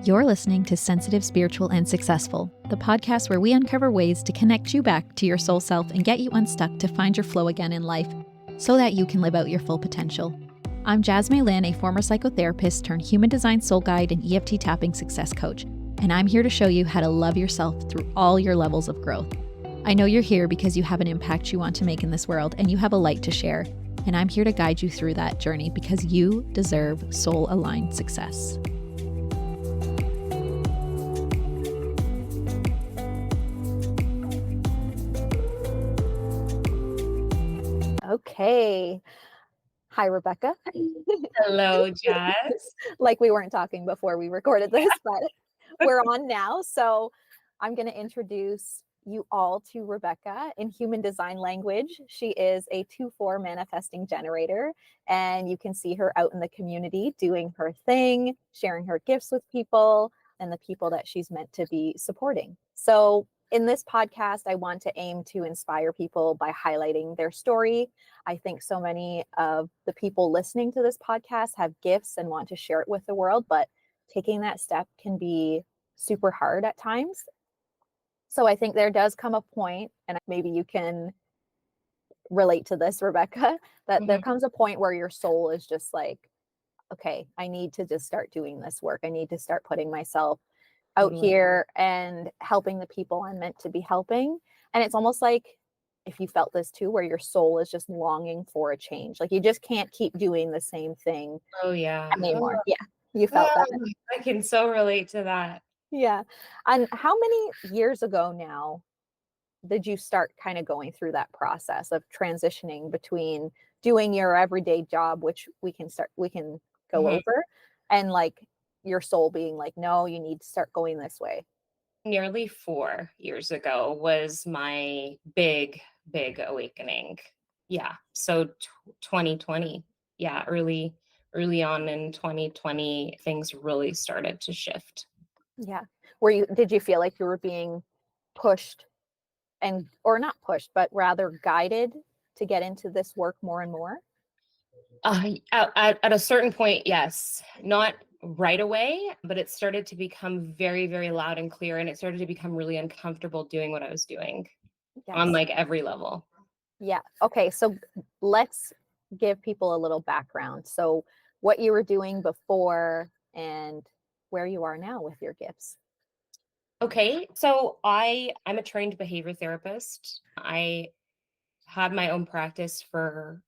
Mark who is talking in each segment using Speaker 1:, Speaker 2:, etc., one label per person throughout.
Speaker 1: You're listening to Sensitive, Spiritual, and Successful, the podcast where we uncover ways to connect you back to your soul self and get you unstuck to find your flow again in life so that you can live out your full potential. I'm Jasmine Lynn, a former psychotherapist turned human design soul guide and EFT tapping success coach, and I'm here to show you how to love yourself through all your levels of growth. I know you're here because you have an impact you want to make in this world and you have a light to share, and I'm here to guide you through that journey because you deserve soul-aligned success. Okay. Hi, Rebecca.
Speaker 2: Hello, Jazz.
Speaker 1: Like we weren't talking before we recorded this, but we're on now. So I'm going to introduce you all to Rebecca in human design language. She is a 2/4 manifesting generator, and you can see her out in the community doing her thing, sharing her gifts with people and the people that she's meant to be supporting. So in this podcast, I want to aim to inspire people by highlighting their story. I think so many of the people listening to this podcast have gifts and want to share it with the world, but taking that step can be super hard at times. So I think there does come a point, and maybe you can relate to this, Rebecca, that there comes a point where your soul is just like, okay, I need to just start doing this work. I need to start putting myself out here and helping the people I'm meant to be helping. And it's almost like, if you felt this too, where your soul is just longing for a change. Like you just can't keep doing the same thing anymore. Yeah, you felt that.
Speaker 2: I can so relate to that.
Speaker 1: Yeah. And how many years ago now did you start kind of going through that process of transitioning between doing your everyday job, which we can go over, and like your soul being like, no, you need to start going this way?
Speaker 2: Nearly 4 years ago was my big awakening. Yeah. So 2020. Yeah, early on in 2020, things really started to shift.
Speaker 1: Yeah. Did you feel like you were being pushed or not pushed, but rather guided to get into this work more and more?
Speaker 2: At a certain point, yes. Not right away, but it started to become very, very loud and clear, and it started to become really uncomfortable doing what I was doing on like every level.
Speaker 1: Yeah. Okay. So let's give people a little background. So what you were doing before and where you are now with your gifts.
Speaker 2: Okay. So I'm a trained behavior therapist. I had my own practice for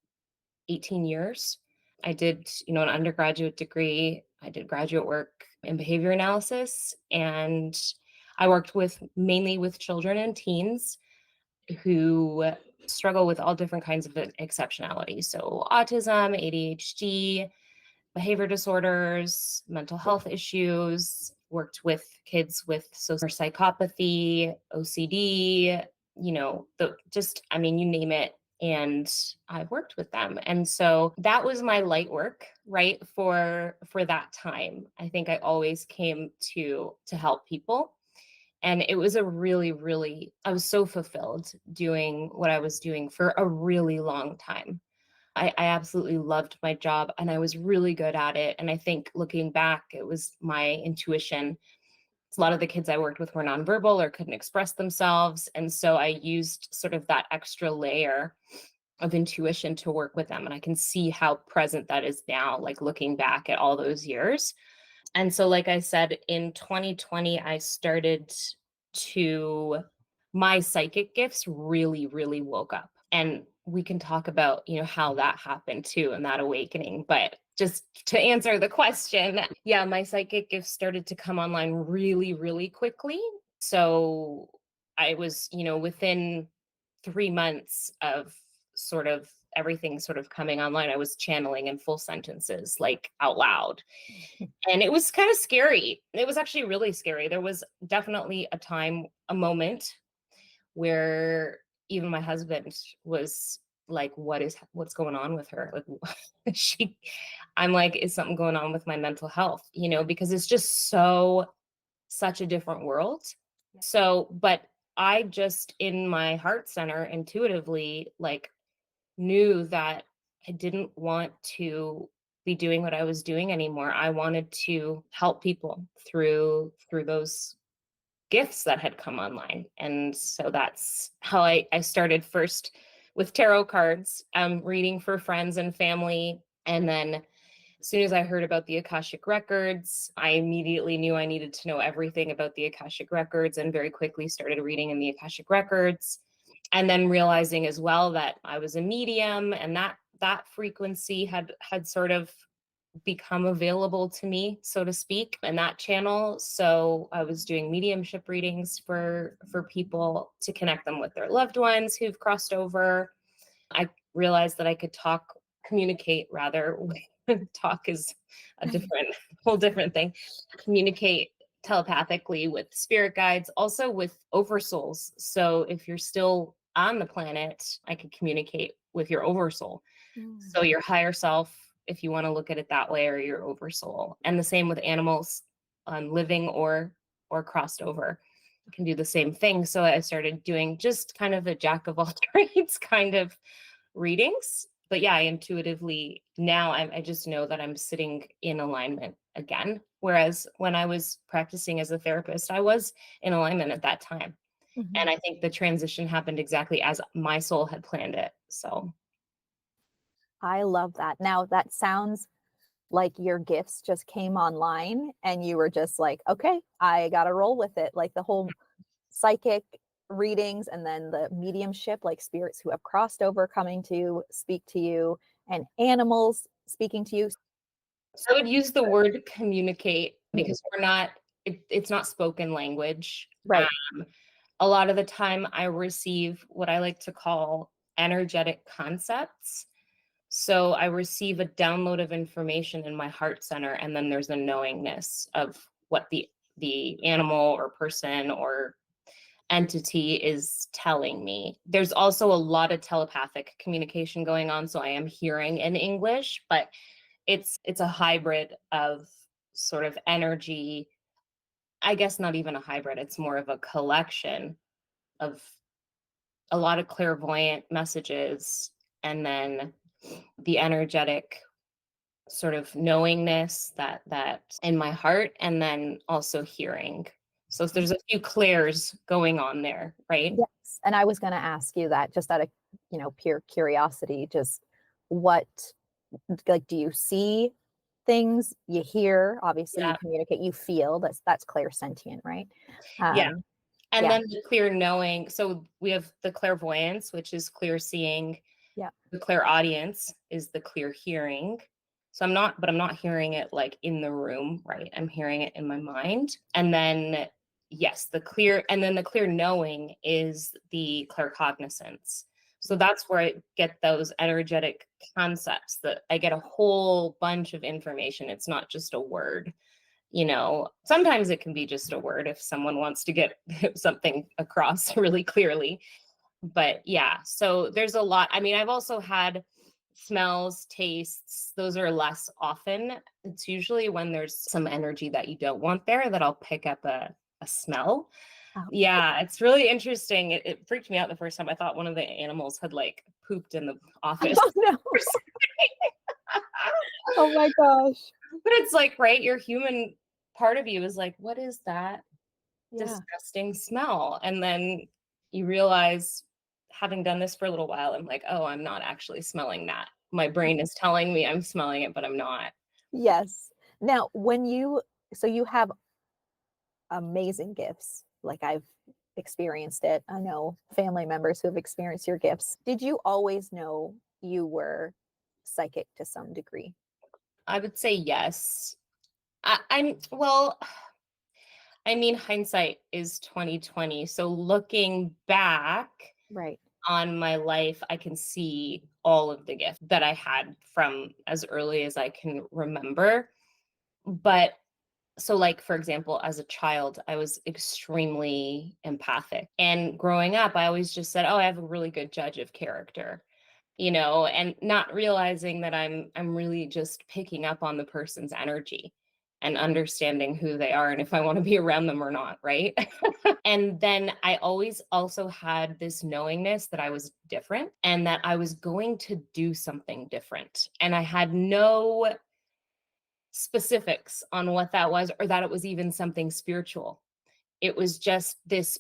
Speaker 2: 18 years. I did, an undergraduate degree. I did graduate work in behavior analysis, and I worked mainly with children and teens who struggle with all different kinds of exceptionality. So autism, ADHD, behavior disorders, mental health issues, worked with kids with social psychopathy, OCD, you name it. And I've worked with them. And so that was my light work, right? For that time. I think I always came to help people. And it was a really, really, I was so fulfilled doing what I was doing for a really long time. I absolutely loved my job and I was really good at it. And I think looking back, it was my intuition. A lot of the kids I worked with were nonverbal or couldn't express themselves. And so I used sort of that extra layer of intuition to work with them. And I can see how present that is now, like looking back at all those years. And so, like I said, in 2020, I started my psychic gifts really, really woke up. And we can talk about, how that happened too, and that awakening. But just to answer the question, yeah, my psychic gifts started to come online really, really quickly. So I was, within 3 months of sort of everything sort of coming online, I was channeling in full sentences, like out loud. And it was kind of scary. It was actually really scary. There was definitely a moment where even my husband was like, what's going on with her? Like I'm like, is something going on with my mental health? Because it's just such a different world. So, but I just in my heart center intuitively like knew that I didn't want to be doing what I was doing anymore. I wanted to help people through those gifts that had come online. And so that's how I started first with tarot cards, reading for friends and family. And then as soon as I heard about the Akashic records, I immediately knew I needed to know everything about the Akashic records, and very quickly started reading in the Akashic records. And then realizing as well that I was a medium, and that frequency had sort of become available to me, so to speak, in that channel. So I was doing mediumship readings for people to connect them with their loved ones who've crossed over. I realized that I could communicate rather. Talk is a whole different thing. Communicate telepathically with spirit guides, also with oversouls. So if you're still on the planet, I could communicate with your oversoul. So your higher self, if you want to look at it that way, or your oversoul. And the same with animals, living or crossed over, can do the same thing. So I started doing just kind of a jack of all trades kind of readings. But yeah, I intuitively now I just know that I'm sitting in alignment again. Whereas when I was practicing as a therapist, I was in alignment at that time.
Speaker 1: Mhm.
Speaker 2: And I think the transition happened exactly as my soul had planned it. So
Speaker 1: I love that. Now that sounds like your gifts just came online and you were just like, okay, I got to roll with it. Like the whole psychic readings and then the mediumship, like spirits who have crossed over coming to speak to you and animals speaking to you.
Speaker 2: I would use the word communicate because it's not spoken language.
Speaker 1: Right.
Speaker 2: A lot of the time I receive what I like to call energetic concepts. So I receive a download of information in my heart center, and then there's a knowingness of what the animal or person or entity is telling me. There's also a lot of telepathic communication going on, so I am hearing in English, but it's a hybrid of sort of energy. I guess not even a hybrid, it's more of a collection of a lot of clairvoyant messages, and then the energetic sort of knowingness that in my heart, and then also hearing. So there's a few clairs going on there, right?
Speaker 1: Yes. And I was going to ask you that just out of, pure curiosity, just what, like, do you see things you hear? Obviously, you
Speaker 2: Yeah.
Speaker 1: communicate, you feel that's clairsentient, right?
Speaker 2: Yeah.
Speaker 1: Um,
Speaker 2: And
Speaker 1: yeah.
Speaker 2: then the clear knowing. So we have the clairvoyance, which is clear seeing.
Speaker 1: Yeah.
Speaker 2: The clairaudience is the clear hearing. So I'm not hearing it like in the room, right? I'm hearing it in my mind. And then yes, the clear knowing is the claircognizance. So that's where I get those energetic concepts, that I get a whole bunch of information. It's not just a word. Sometimes it can be just a word if someone wants to get something across really clearly. But yeah, so there's a lot. I mean, I've also had smells, tastes. Those are less often. It's usually when there's some energy that you don't want there that I'll pick up a smell.
Speaker 1: Oh.
Speaker 2: Yeah, it's really interesting. It freaked me out the first time. I thought one of the animals had like pooped in the office.
Speaker 1: Oh, no. Oh my gosh.
Speaker 2: But it's like, right, your human part of you is like, what is that
Speaker 1: Yeah.
Speaker 2: disgusting smell? And then you realize, having done this for a little while, I'm like, oh, I'm not actually smelling that. My brain is telling me I'm smelling it, but I'm not.
Speaker 1: Yes. Now, so you have amazing gifts. Like I've experienced it. I know family members who have experienced your gifts. Did you always know you were psychic to some degree?
Speaker 2: I would say yes. Well, I mean, hindsight is 2020. So looking back
Speaker 1: Right.
Speaker 2: on my life, I can see all of the gifts that I had from as early as I can remember. But so, like, for example, as a child, I was extremely empathic. And growing up, I always just said, oh, I have a really good judge of character, and not realizing that I'm really just picking up on the person's energy and understanding who they are and if I want to be around them or not, right? And then I always also had this knowingness that I was different and that I was going to do something different. And I had no specifics on what that was or that it was even something spiritual. It was just this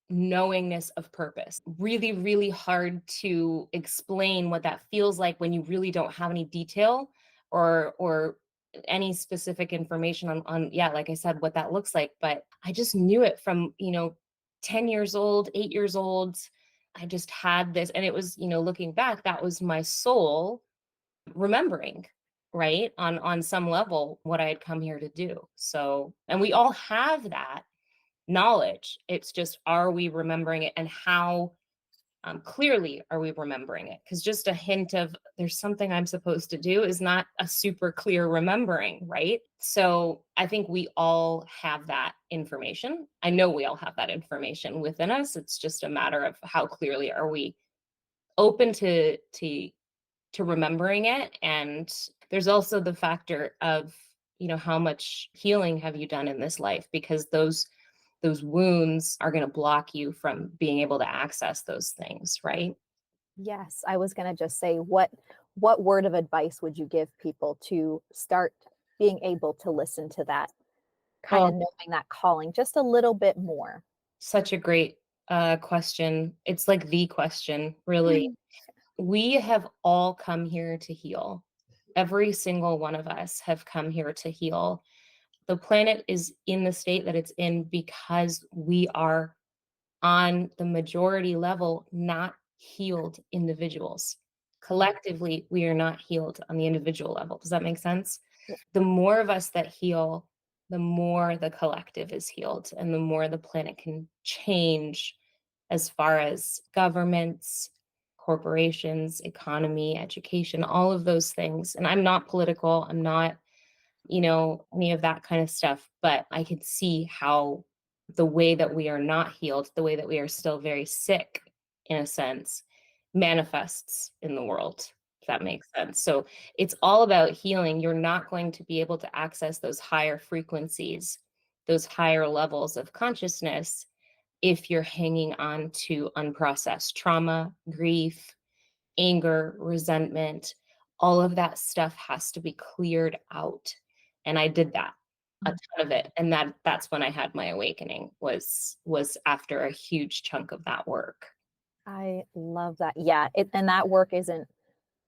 Speaker 2: knowingness of purpose. Really, really hard to explain what that feels like when you really don't have any detail or any specific information on yeah, like I said, what that looks like. But I just knew it from, 10 years old, 8 years old. I just had this, and it was, looking back, that was my soul remembering, right, on some level what I had come here to do. So, and we all have that knowledge. It's just, are we remembering it, and how clearly are we remembering it? Because just a hint of there's something I'm supposed to do is not a super clear remembering, right? So I think we all have that information. I know we all have that information within us. It's just a matter of how clearly are we open to remembering it. And there's also the factor of, how much healing have you done in this life? Because those wounds are going to block you from being able to access those things, right?
Speaker 1: Yes, I was going to just say, what word of advice would you give people to start being able to listen to that, kind
Speaker 2: Well,
Speaker 1: of knowing that calling just a little bit more?
Speaker 2: such a great question. It's like the question, really. We have all come here to heal. Every single one of us have come here to heal. The planet is in the state that it's in because we are on the majority level not healed individuals. Collectively, we are not healed on the individual level. Does that make sense?
Speaker 1: Yeah.
Speaker 2: The more of us that heal, the more the collective is healed and the more the planet can change as far as governments, corporations, economy, education, all of those things. And I'm not political, I'm not, any of that kind of stuff, but I could see how the way that we are not healed, the way that we are still very sick, in a sense, manifests in the world, if that makes sense. So it's all about healing. You're not going to be able to access those higher frequencies, those higher levels of consciousness, if you're hanging on to unprocessed trauma, grief, anger, resentment. All of that stuff has to be cleared out. And I did that, a ton of it. And that's when I had my awakening, was after a huge chunk of that work.
Speaker 1: I love that. Yeah, and that work isn't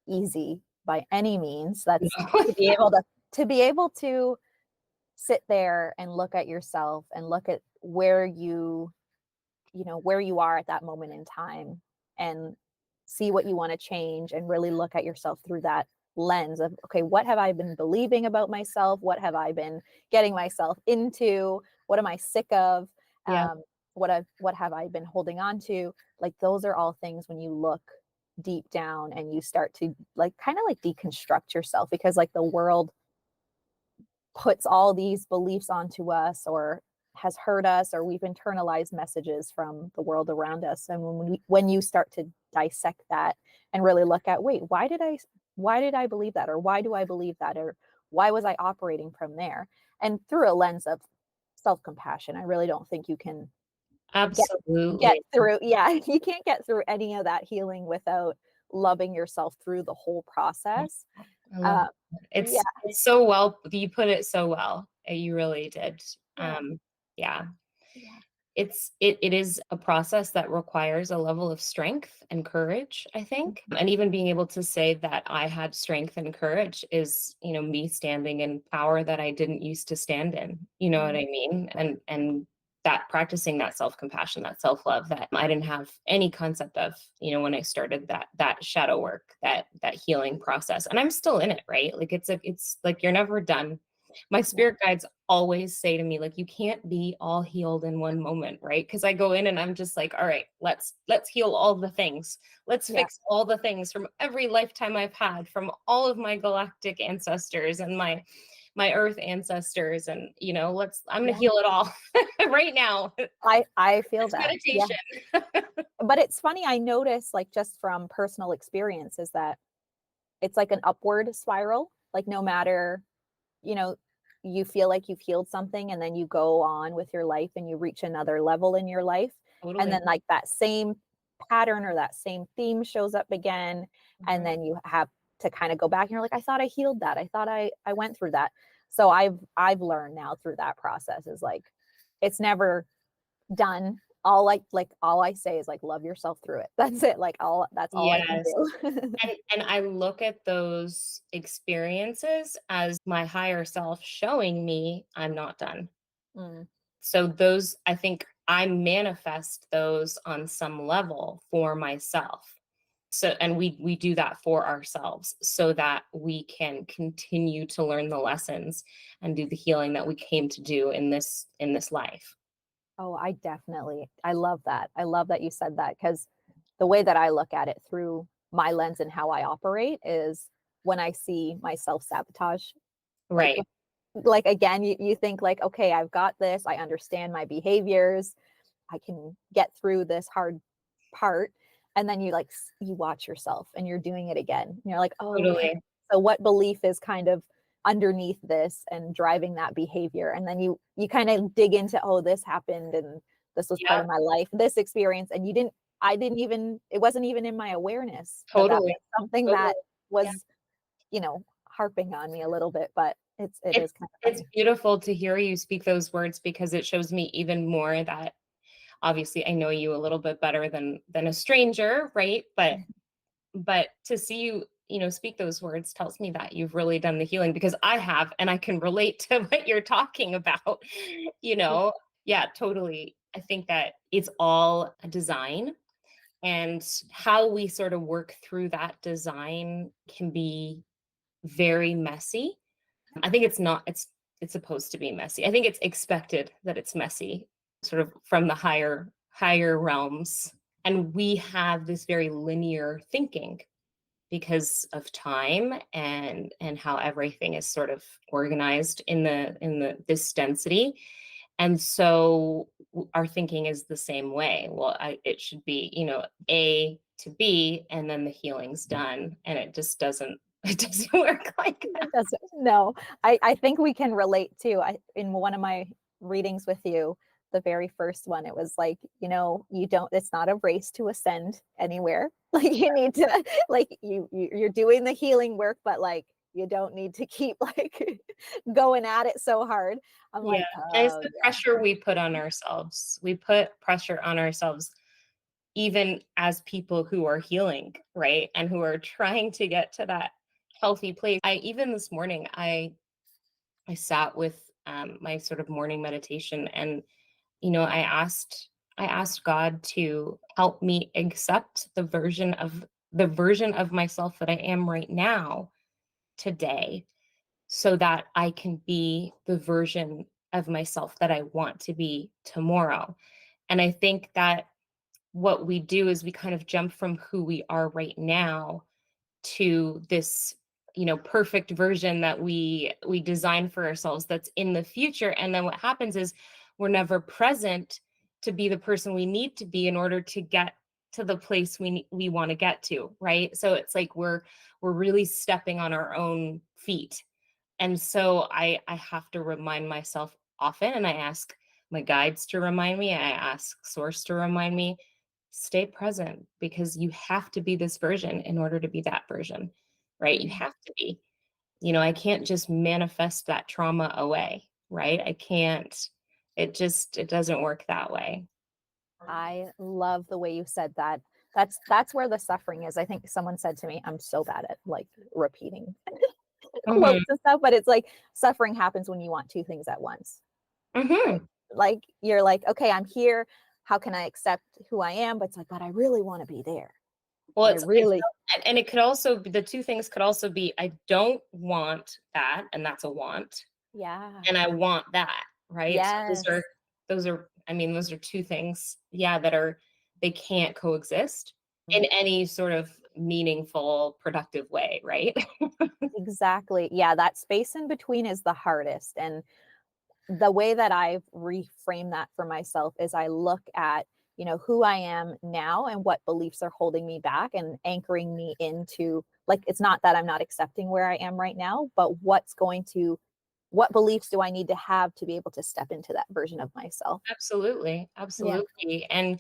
Speaker 1: easy by any means. That's to be able to sit there and look at yourself and look at where where you are at that moment in time, and see what you want to change, and really look at yourself through that lens of, okay, what have I been believing about myself? What have I been getting myself into? What am I sick of?
Speaker 2: Yeah,
Speaker 1: What have I been holding on to? Like, those are all things, when you look deep down and you start to, like, kind of like deconstruct yourself, because like the world puts all these beliefs onto us, or has hurt us, or we've internalized messages from the world around us. And when you start to dissect that and really look at, wait, why did I believe that, or why do I believe that, or why was I operating from there, and through a lens of self-compassion. I really don't think you can get
Speaker 2: absolutely.
Speaker 1: through, yeah, you can't get through any of that healing without loving yourself through the whole process.
Speaker 2: I love
Speaker 1: uh,
Speaker 2: it.
Speaker 1: yeah,
Speaker 2: It's so well, you put it so well. You really did.
Speaker 1: yeah,
Speaker 2: Yeah.
Speaker 1: yeah,
Speaker 2: It is a process that requires a level of strength and courage, I think. And even being able to say that I had strength and courage is, me standing in power that I didn't used to stand in. You know what I mean? And that practicing that self-compassion, that self-love that I didn't have any concept of, when I started that shadow work, that healing process. And I'm still in it, right? Like it's like you're never done. My spirit guides always say to me, like, you can't be all healed in one moment, right? Because I go in and I'm just like, all right, let's heal all the things. Let's
Speaker 1: yeah,
Speaker 2: fix all the things from every lifetime I've had, from all of my galactic ancestors and my earth ancestors. And I'm gonna
Speaker 1: yeah.
Speaker 2: heal it all right now.
Speaker 1: I feel
Speaker 2: It's
Speaker 1: that. Yeah.
Speaker 2: meditation.
Speaker 1: But it's funny, I notice, like, just from personal experiences, that it's like an upward spiral. Like, no matter, you know, you feel like you've healed something, and then you go on with your life and you reach another level in your life. And
Speaker 2: Totally.
Speaker 1: then, like, that same pattern or that same theme shows up again. And
Speaker 2: Mhm.
Speaker 1: then you have to kind of go back and you're like, I thought I healed that. I thought I went through that. So I've learned now through that process is like, it's never done. All I say is like, love yourself through it. That's it. Like that's all I can
Speaker 2: Yes.
Speaker 1: do.
Speaker 2: And I look at those experiences as my higher self showing me I'm not done.
Speaker 1: Mm.
Speaker 2: So those, I think I manifest those on some level for myself. So, and we do that for ourselves so that we can continue to learn the lessons and do the healing that we came to do in this life.
Speaker 1: Oh, I love that. I love that you said that because the way that I look at it through my lens and how I operate is when I see my self-sabotage, like
Speaker 2: Right.
Speaker 1: again, you think like, okay, I've got this, I understand my behaviors, I can get through this hard part. And then you like you watch yourself and you're doing it again. And you're like, oh, okay.
Speaker 2: Totally.
Speaker 1: So what belief is kind of underneath this and driving that behavior? And then you kind of dig into, oh, this happened and this was part
Speaker 2: Yeah,
Speaker 1: of my life, this experience. And I didn't even, it wasn't even in my awareness that that
Speaker 2: totally.
Speaker 1: was something
Speaker 2: Totally.
Speaker 1: that was,
Speaker 2: Yeah.
Speaker 1: harping on me a little bit, but it
Speaker 2: It's
Speaker 1: is kind of
Speaker 2: it's
Speaker 1: funny.
Speaker 2: beautiful to hear you speak those words because it shows me even more that obviously I know you a little bit better than a stranger, right? But to see you, speak those words tells me that you've really done the healing because I have, and I can relate to what you're talking about, you know? Yeah, totally. I think that it's all a design and how we sort of work through that design can be very messy. I think it's supposed to be messy. I think it's expected that it's messy, sort of from the higher realms. And we have this very linear thinking because of time and how everything is sort of organized in the this density. And so our thinking is the same way. Well, it should be, A to B, and then the healing's done. And it just doesn't, it doesn't work like that.
Speaker 1: It doesn't. No, I think we can relate too. In one of my readings with you, the very first one, it was like, you don't, it's not a race to ascend anywhere. Like you need to, like you're doing the healing work, but like you don't need to keep like going at it so hard. I'm
Speaker 2: Yeah.
Speaker 1: like,
Speaker 2: And it's
Speaker 1: oh
Speaker 2: the
Speaker 1: yeah.
Speaker 2: pressure we put on ourselves. We put pressure on ourselves, even as people who are healing, right? And who are trying to get to that healthy place. Even this morning, I sat with my sort of morning meditation and I asked God to help me accept the version of myself that I am right now today so that I can be the version of myself that I want to be tomorrow. And I think that what we do is we kind of jump from who we are right now to this perfect version that we design for ourselves that's in the future, and then what happens is we're never present to be the person we need to be in order to get to the place we want to get to, right? So it's like we're really stepping on our own feet. And so I have to remind myself often, and I ask my guides to remind me, I ask source to remind me, stay present because you have to be this version in order to be that version, right? You
Speaker 1: Mhm.
Speaker 2: have to be. I can't just manifest that trauma away, right? I can't. It doesn't work that way.
Speaker 1: I love the way you said that. That's where the suffering is. I think someone said to me, I'm so bad at like repeating
Speaker 2: Mhm.
Speaker 1: quotes and stuff, but it's like suffering happens when you want two things at once. Right?
Speaker 2: Mhm.
Speaker 1: Like you're like, okay, I'm here. How can I accept who I am? But it's like, but I really want to be there.
Speaker 2: Well,
Speaker 1: But I
Speaker 2: it's
Speaker 1: really,
Speaker 2: and it could also be the two things could also be I don't want that, and that's a want,
Speaker 1: yeah.
Speaker 2: and I want that, right? So
Speaker 1: Yes.
Speaker 2: I mean, those are two things, yeah, they can't coexist in any sort of meaningful, productive way, right?
Speaker 1: Exactly. Yeah, that space in between is the hardest. And the way that I've reframed that for myself is I look at, who I am now and what beliefs are holding me back and anchoring me into like it's not that I'm not accepting where I am right now, but what beliefs do I need to have to be able to step into that version of myself?
Speaker 2: Absolutely,
Speaker 1: Yeah.
Speaker 2: absolutely. And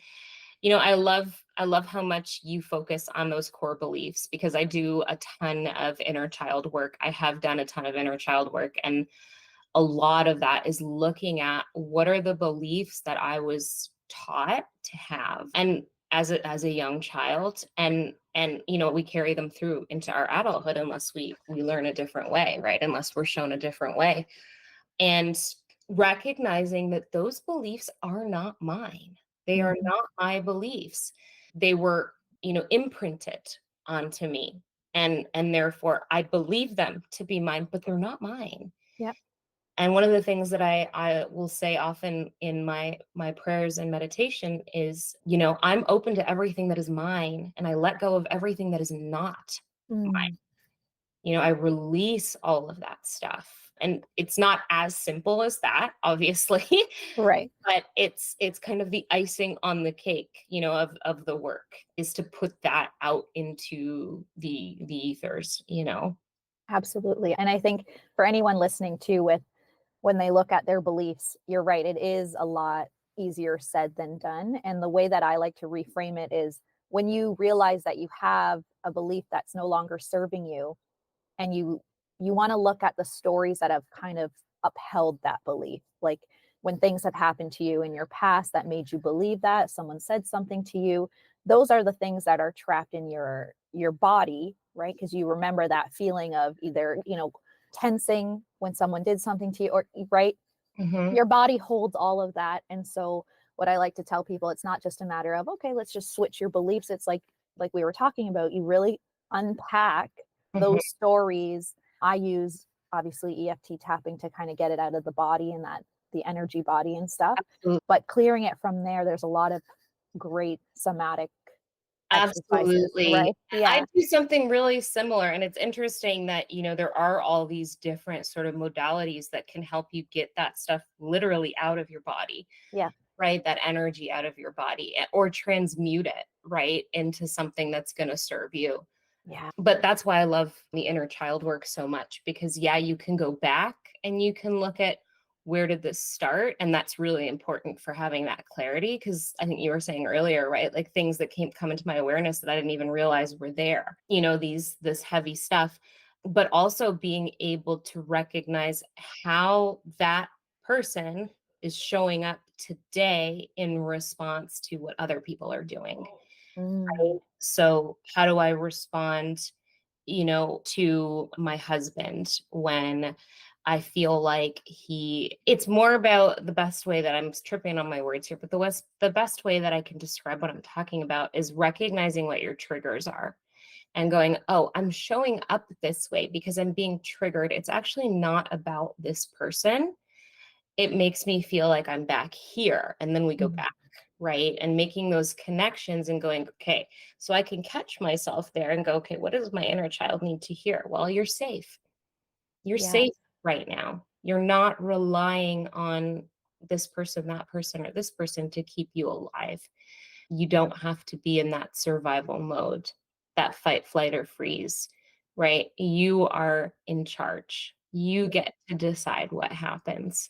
Speaker 2: I love how much you focus on those core beliefs because I do a ton of inner child work. I have done a ton of inner child work, and a lot of that is looking at what are the beliefs that I was taught to have, and as a young child, and we carry them through into our adulthood unless we learn a different way, right? Unless we're shown a different way. And recognizing that those beliefs are not mine. They are
Speaker 1: Mhm.
Speaker 2: not my beliefs. They were, imprinted onto me. And therefore I believe them to be mine, but they're not mine.
Speaker 1: Yep.
Speaker 2: And one of the things that I will say often in my prayers and meditation is, I'm open to everything that is mine, and I let go of everything that is not.
Speaker 1: Mm.
Speaker 2: I release all of that stuff. And it's not as simple as that, obviously,
Speaker 1: Right.
Speaker 2: but it's kind of the icing on the cake, of the work, is to put that out into the ethers.
Speaker 1: Absolutely. And I think for anyone listening too, with when they look at their beliefs, you're right, it is a lot easier said than done. And the way that I like to reframe it is when you realize that you have a belief that's no longer serving you, and you want to look at the stories that have kind of upheld that belief, like when things have happened to you in your past that made you believe that someone said something to you, those are the things that are trapped in your body, right? Because you remember that feeling of either tensing when someone did something to you, or right,
Speaker 2: Hmm.
Speaker 1: your body holds all of that. And so what I like to tell people, it's not just a matter of, okay, let's just switch your beliefs. It's like we were talking about, you really unpack
Speaker 2: Hmm.
Speaker 1: those stories. I use obviously EFT tapping to kind of get it out of the body and that the energy body and stuff.
Speaker 2: Absolutely.
Speaker 1: But clearing it from there, there's a lot of great somatic exercises,
Speaker 2: Absolutely.
Speaker 1: right?
Speaker 2: I
Speaker 1: Yeah.
Speaker 2: do something really similar. And it's interesting that, there are all these different sort of modalities that can help you get that stuff literally out of your body,
Speaker 1: Yeah.
Speaker 2: right? That energy out of your body, or transmute it, right, into something that's going to serve you.
Speaker 1: Yeah.
Speaker 2: But that's why I love the inner child work so much, because yeah, you can go back and you can look at, where did this start? And that's really important for having that clarity, because I think you were saying earlier, right? Like things that come into my awareness that I didn't even realize were there, this heavy stuff, but also being able to recognize how that person is showing up today in response to what other people are doing.
Speaker 1: Mm.
Speaker 2: Right? So how do I respond, to my husband when I feel like it's more about the best way that I'm tripping on my words here, but the best way that I can describe what I'm talking about is recognizing what your triggers are and going, oh, I'm showing up this way because I'm being triggered. It's actually not about this person. It makes me feel like I'm back here. And then we go
Speaker 1: Mm.
Speaker 2: back, right? And making those connections and going, okay, so I can catch myself there and go, okay, what does my inner child need to hear? Well, you're safe. You're
Speaker 1: Yes.
Speaker 2: safe right now. You're not relying on this person, that person, or this person to keep you alive. You don't have to be in that survival mode, that fight, flight, or freeze, right? You are in charge. You get to decide what happens.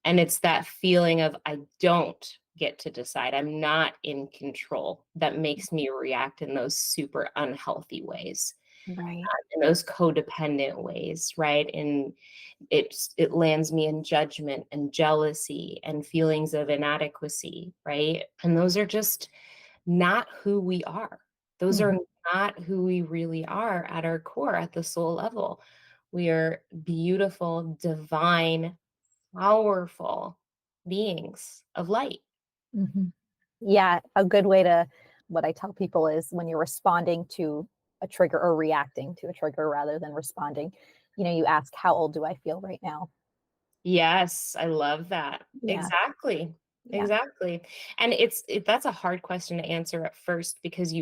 Speaker 2: And it's that feeling of, I don't get to decide. I'm not in control, that makes me react in those super unhealthy ways,
Speaker 1: Right.
Speaker 2: in those codependent ways, right? And it lands me in judgment and jealousy and feelings of inadequacy, right? And those are just not who we are. Those are
Speaker 1: Mhm.
Speaker 2: not who we really are at our core, at the soul level. We are beautiful, divine, powerful beings of light.
Speaker 1: Mhm. Yeah, a good way to what I tell people is when you're responding to a trigger or reacting to a trigger rather than responding, you ask, how old do I feel right now?
Speaker 2: Yes, I love that.
Speaker 1: Yeah.
Speaker 2: Exactly.
Speaker 1: Yeah.
Speaker 2: Exactly. And that's a hard question to answer at first, because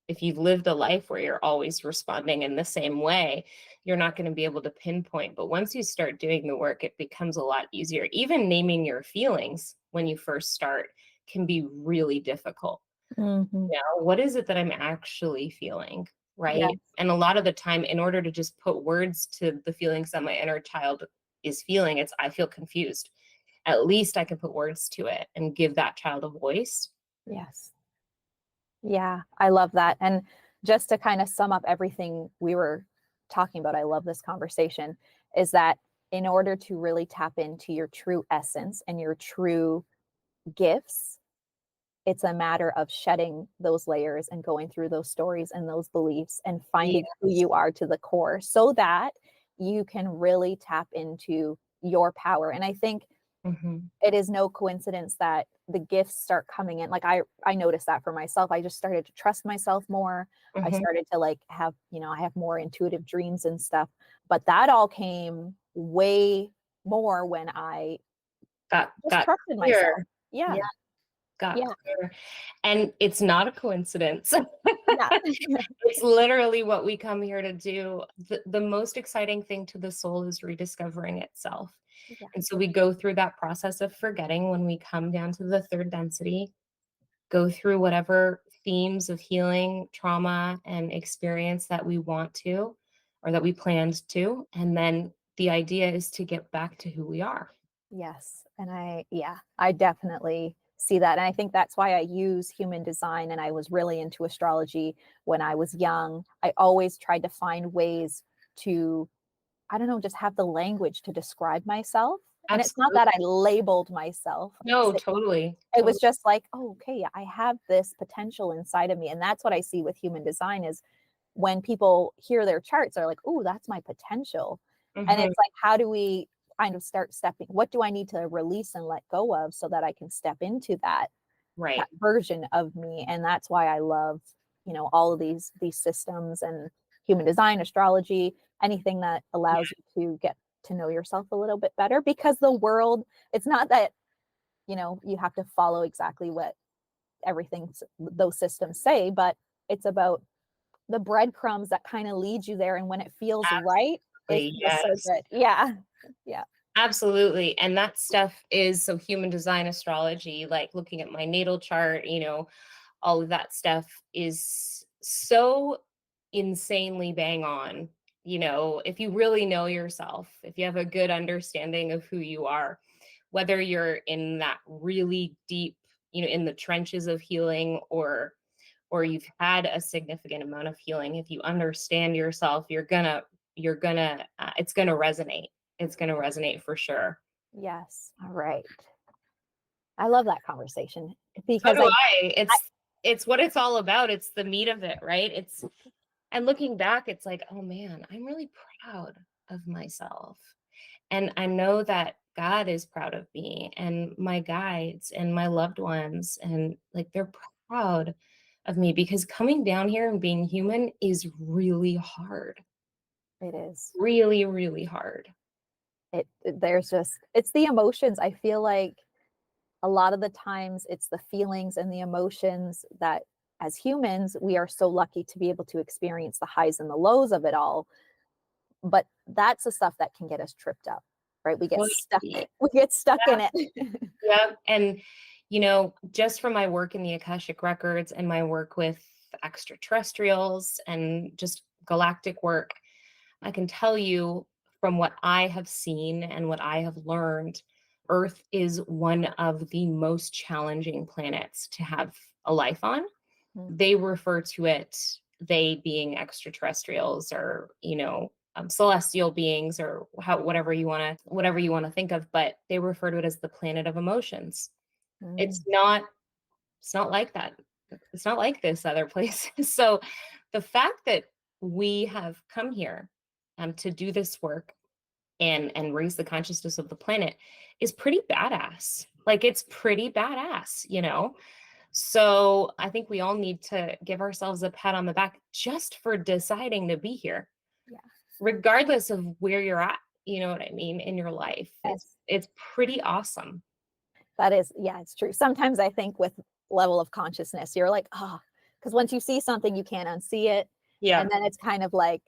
Speaker 2: if you've lived a life where you're always responding in the same way, you're not going to be able to pinpoint. But once you start doing the work, it becomes a lot easier. Even naming your feelings when you first start can be really difficult.
Speaker 1: Mhm.
Speaker 2: What is it that I'm actually feeling? Right.
Speaker 1: Yes.
Speaker 2: And a lot of the time, in order to just put words to the feelings that my inner child is feeling, it's, I feel confused. At least I can put words to it and give that child a voice.
Speaker 1: Yes. Yeah, I love that. And just to kind of sum up everything we were talking about, I love this conversation, is that in order to really tap into your true essence and your true gifts, it's a matter of shedding those layers and going through those stories and those beliefs and finding who
Speaker 2: Yes.
Speaker 1: you are to the core so that you can really tap into your power. And I think
Speaker 2: Mhm.
Speaker 1: it is no coincidence that the gifts start coming in. Like I noticed that for myself. I just started to trust myself more. I
Speaker 2: Mhm.
Speaker 1: started to like have, I have more intuitive dreams and stuff. But that all came way more when I just
Speaker 2: Got
Speaker 1: trusted myself.
Speaker 2: clear.
Speaker 1: Yeah.
Speaker 2: Yeah, got
Speaker 1: Yeah.
Speaker 2: clear. And it's not a coincidence.
Speaker 1: Yeah.
Speaker 2: It's literally what we come here to do. The most exciting thing to the soul is rediscovering itself.
Speaker 1: Yeah.
Speaker 2: And so we go through that process of forgetting when we come down to the third density, go through whatever themes of healing, trauma, and experience that we want to, or that we planned to. And then the idea is to get back to who we are.
Speaker 1: Yes. And I definitely see that. And I think that's why I use human design. And I was really into astrology when I was young. I always tried to find ways to, I don't know, just have the language to describe myself. And it's not that
Speaker 2: Absolutely.
Speaker 1: I labeled myself.
Speaker 2: No, totally.
Speaker 1: It was
Speaker 2: Totally.
Speaker 1: just like, oh, okay, yeah, I have this potential inside of me. And that's what I see with human design is when people hear their charts, they're like, oh, that's my potential. And
Speaker 2: Mhm.
Speaker 1: it's like, how do we kind of start stepping? What do I need to release and let go of so that I can step into that
Speaker 2: Right.
Speaker 1: version of me? And that's why I love, all of these systems and human design, astrology, anything that allows you to get to know yourself a little bit better because the world, it's not that, you have to follow exactly what everything those systems say, but it's about the breadcrumbs that kind of lead you there. And when it feels right, it
Speaker 2: Absolutely.
Speaker 1: feels so
Speaker 2: Yes.
Speaker 1: good. Yeah. Yeah.
Speaker 2: Absolutely. And that stuff is so human design astrology, like looking at my natal chart, all of that stuff is so insanely bang on. If you really know yourself, if you have a good understanding of who you are, whether you're in that really deep, in the trenches of healing or you've had a significant amount of healing, if you understand yourself, it's gonna resonate. It's gonna resonate for sure.
Speaker 1: Yes. All right. I love that conversation
Speaker 2: So
Speaker 1: because
Speaker 2: do I.
Speaker 1: I
Speaker 2: It's what it's all about. It's the meat of it, right? And looking back, it's like, oh man, I'm really proud of myself. And I know that God is proud of me and my guides and my loved ones. And like they're proud of me because coming down here and being human is really hard.
Speaker 1: it is.
Speaker 2: Really, really hard.
Speaker 1: There's just it's the emotions. I feel like a lot of the times it's the feelings and the emotions that as humans we are so lucky to be able to experience the highs and the lows of it all, but that's the stuff that can get us tripped up, right? We get
Speaker 2: Well,
Speaker 1: stuck.
Speaker 2: yeah.
Speaker 1: We get stuck in it.
Speaker 2: Yeah. And, just from my work in the Akashic Records and my work with extraterrestrials and just galactic work, I can tell you from what I have seen and what I have learned, Earth is one of the most challenging planets to have a life on.
Speaker 1: Mm,
Speaker 2: They refer to it, they being extraterrestrials or, celestial beings or whatever you want to think of, but they refer to it as the planet of emotions. It's
Speaker 1: mm.
Speaker 2: not it's not like that. It's not like this other places. So the fact that we have come here to do this work and raise the consciousness of the planet is pretty badass. Like it's pretty badass. So I think we all need to give ourselves a pat on the back just for deciding to be here,
Speaker 1: Yeah.
Speaker 2: regardless of where you're at. You know what I mean? In your life, it's
Speaker 1: Yes.
Speaker 2: it's pretty awesome.
Speaker 1: That is, yeah, it's true. Sometimes I think with level of consciousness, you're like, oh, because once you see something, you can't unsee it.
Speaker 2: Yeah,
Speaker 1: And then it's kind of like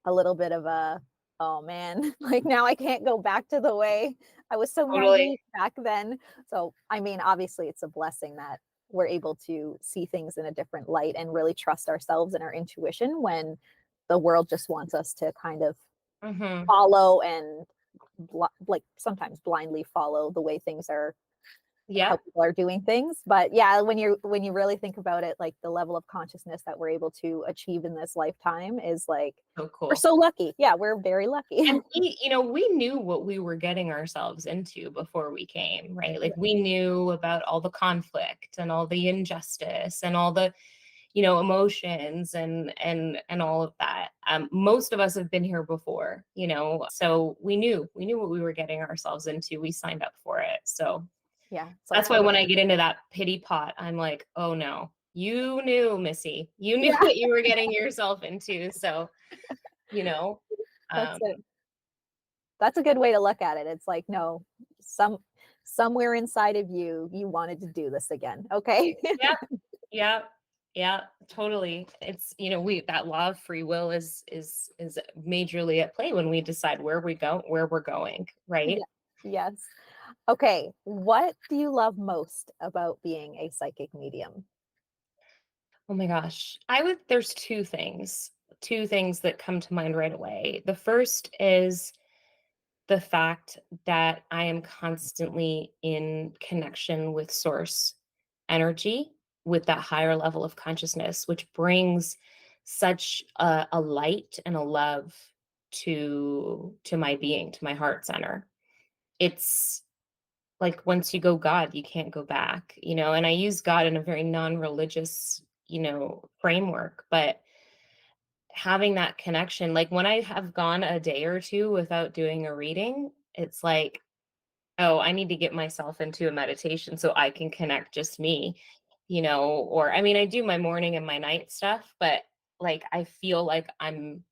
Speaker 1: a little bit of a, oh man, like now I can't go back to the way I was so
Speaker 2: totally.
Speaker 1: naive back then. So, I mean, obviously, it's a blessing that we're able to see things in a different light and really trust ourselves and our intuition when the world just wants us to kind of
Speaker 2: Hmm.
Speaker 1: follow and like sometimes blindly follow the way things are
Speaker 2: Yeah.
Speaker 1: how people are doing things. But yeah, when you really think about it, like the level of consciousness that we're able to achieve in this lifetime is like,
Speaker 2: So
Speaker 1: we're
Speaker 2: cool.
Speaker 1: so lucky. Yeah, we're very lucky.
Speaker 2: And we knew what we were getting ourselves into before we came, right? Like we knew about all the conflict and all the injustice and all the, emotions and all of that. Most of us have been here before, so we knew what we were getting ourselves into. We signed up for it. So
Speaker 1: Yeah, it's like
Speaker 2: that's why when I get into that pity pot, I'm like, oh no, you knew, Missy, you knew
Speaker 1: yeah,
Speaker 2: what you were getting yourself into. So, you know,
Speaker 1: that's
Speaker 2: um,
Speaker 1: it. That's a good way to look at it. It's like, no, somewhere inside of you, you wanted to do this again. Okay.
Speaker 2: yeah, yeah, yeah, totally. It's, we that law of free will is majorly at play when we decide where we're going, right?
Speaker 1: Yeah. Yes. Okay. What do you love most about being a psychic medium?
Speaker 2: Oh my gosh. There's two things that come to mind right away. The first is the fact that I am constantly in connection with source energy, with that higher level of consciousness, which brings such a light and a love to my being, to my heart center. It's like once you go God, you can't go back, and I use God in a very non-religious, framework, but having that connection, like when I have gone a day or two without doing a reading, it's like, oh, I need to get myself into a meditation so I can connect just me, or I mean, I do my morning and my night stuff, but like I feel like I'm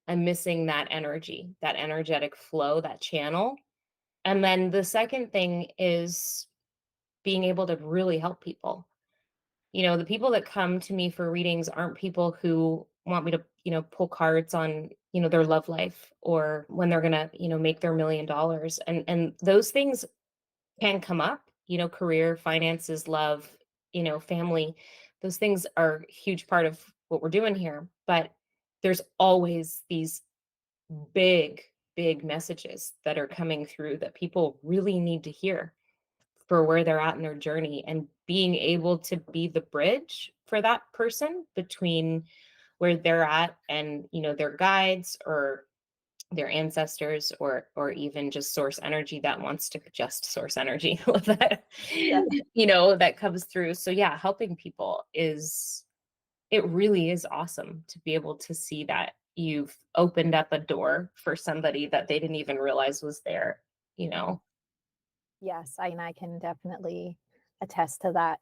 Speaker 2: missing that energy, that energetic flow, that channel. And then the second thing is being able to really help people. The people that come to me for readings aren't people who want me to, pull cards on, their love life or when they're going to, make their $1 million. And those things can come up, career, finances, love, family. Those things are a huge part of what we're doing here. But there's always these big, big messages that are coming through that people really need to hear for where they're at in their journey, and being able to be the bridge for that person between where they're at and, their guides or their ancestors or even just source energy that wants to just source energy that
Speaker 1: Yeah.
Speaker 2: that comes through. So yeah, helping people it really is awesome to be able to see that you've opened up a door for somebody that they didn't even realize was there, you know.
Speaker 1: Yes, and I can definitely attest to that,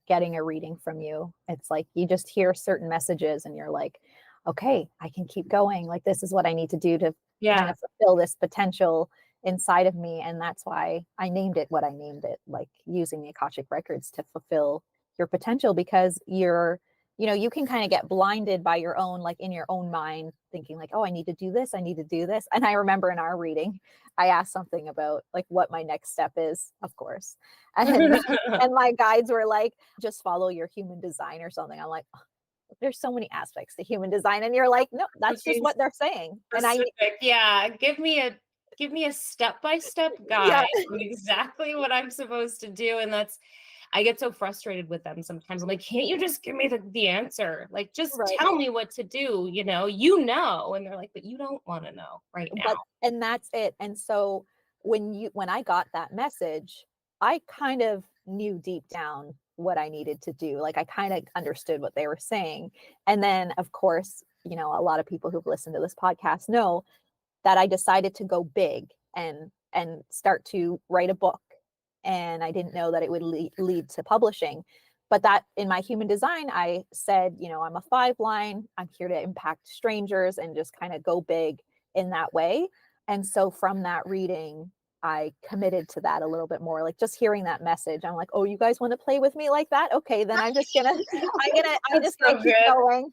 Speaker 1: getting a reading from you. It's like you just hear certain messages and you're like, okay, I can keep going. Like, this is what I need to do to kind
Speaker 2: Yeah.
Speaker 1: of fulfill this potential inside of me. And that's why I named it what I named it, like using the Akashic records to fulfill your potential, because you can kind of get blinded by your own, like in your own mind, thinking like, oh, I need to do this, I need to do this. And I remember in our reading, I asked something about like what my next step is, of course. And my guides were like, just follow your human design or something. I'm like, "Oh, there's so many aspects to human design." And you're like, no, that's just
Speaker 2: Being
Speaker 1: what they're saying. And
Speaker 2: specific. Yeah. Give me a step-by-step
Speaker 1: yeah,
Speaker 2: guide on exactly what I'm supposed to do. And I get so frustrated with them sometimes. I'm like, can't you just give me the answer? Like, just
Speaker 1: right.
Speaker 2: tell me what to do, And they're like, but you don't want to know right now.
Speaker 1: But and that's it. And so when I got that message, I kind of knew deep down what I needed to do. Like, I kind of understood what they were saying. And then of course, a lot of people who've listened to this podcast know that I decided to go big and start to write a book. And I didn't know that it would lead to publishing. But that in my human design, I said, I'm a 5 line. I'm here to impact strangers and just kind of go big in that way. And so from that reading, I committed to that a little bit more. Like, just hearing that message, I'm like, oh, you guys want to play with me like that? Okay, then I'm
Speaker 2: That's
Speaker 1: just gonna
Speaker 2: so
Speaker 1: keep
Speaker 2: good.
Speaker 1: going.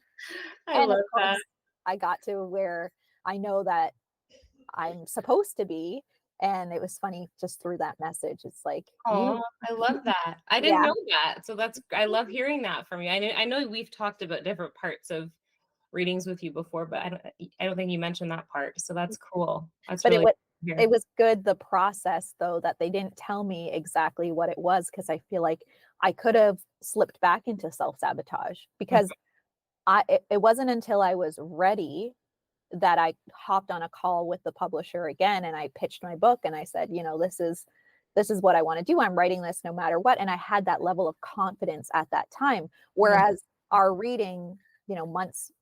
Speaker 2: I
Speaker 1: And of
Speaker 2: love that.
Speaker 1: course, I got to where I know that I'm supposed to be. And it was funny, just through that message. It's like,
Speaker 2: Oh, I love that. I didn't
Speaker 1: yeah,
Speaker 2: know that. So I love hearing that from you. I know we've talked about different parts of readings with you before, but I don't think you mentioned that part. So that's cool. That's
Speaker 1: but
Speaker 2: really Yeah.
Speaker 1: it was good, the process though, that they didn't tell me exactly what it was, because I feel like I could have slipped back into self-sabotage, because it wasn't until I was ready that I hopped on a call with the publisher again, and I pitched my book and I said, this is what I want to do. I'm writing this no matter what. And I had that level of confidence at that time. Whereas our reading, months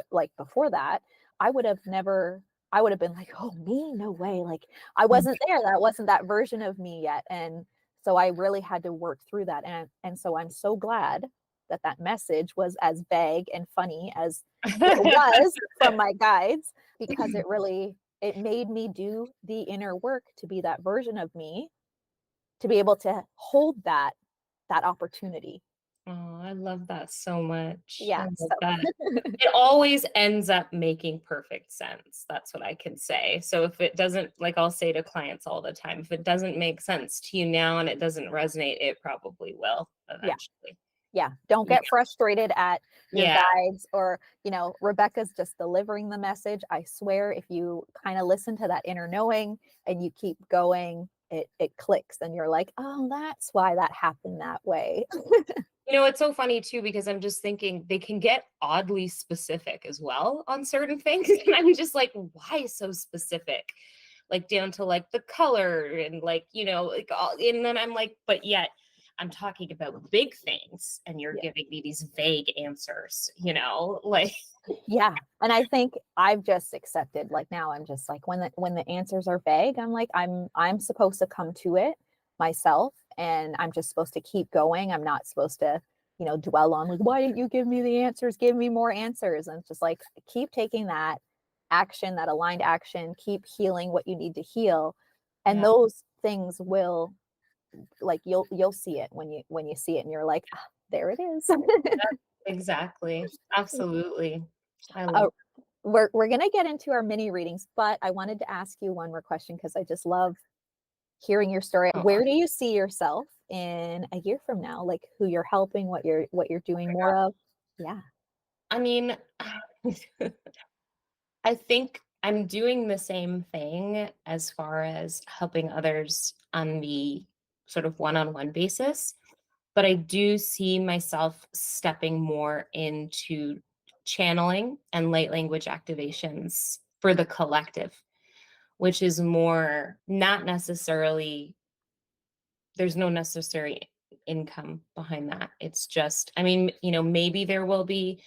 Speaker 1: like before that, I would have never, I would have been like, oh, me? No way. Like, I wasn't there. That wasn't that version of me yet. And so I really had to work through that. And so I'm so glad that that message was as vague and funny as it was from my guides, because it made me do the inner work to be that version of me, to be able to hold that opportunity.
Speaker 2: Oh, I love that so much. I
Speaker 1: Yeah.
Speaker 2: love
Speaker 1: So
Speaker 2: that. It always ends up making perfect sense. That's what I can say. So if it doesn't, like I'll say to clients all the time, if it doesn't make sense to you now and it doesn't resonate, it probably will
Speaker 1: yeah.
Speaker 2: eventually.
Speaker 1: Yeah. Don't
Speaker 2: Yeah.
Speaker 1: get frustrated at your
Speaker 2: Yeah.
Speaker 1: guides, or, Rebecca's just delivering the message. I swear, if you kind of listen to that inner knowing and you keep going, it clicks and you're like, oh, that's why that happened that way.
Speaker 2: It's so funny too, because I'm just thinking they can get oddly specific as well on certain things. And I'm just like, why so specific? Like down to like the color and like, like all, and then I'm like, but yet I'm talking about big things and you're
Speaker 1: Yeah.
Speaker 2: giving me these vague answers, like.
Speaker 1: Yeah. And I think I've just accepted, like, now I'm just like, when the answers are vague, I'm like, I'm supposed to come to it myself, and I'm just supposed to keep going. I'm not supposed to, dwell on, like, why didn't you give me the answers? Give me more answers. And it's just like, keep taking that action, that aligned action, keep healing what you need to heal. And
Speaker 2: Yeah.
Speaker 1: those things will, like, you'll see it when you see it, and you're like, ah, there it is.
Speaker 2: Exactly. Absolutely. I
Speaker 1: uh,
Speaker 2: love.
Speaker 1: we're gonna get into our mini readings, but I wanted to ask you one more question, because I just love hearing your story.
Speaker 2: Oh
Speaker 1: Where do you see yourself in a year from now? Like, who you're helping, what you're doing
Speaker 2: my
Speaker 1: more
Speaker 2: God.
Speaker 1: of? Yeah.
Speaker 2: I mean, I think I'm doing the same thing as far as helping others on the sort of one-on-one basis, but I do see myself stepping more into channeling and light language activations for the collective, which is more not necessarily, there's no necessary income behind that. It's just, I mean, maybe there will be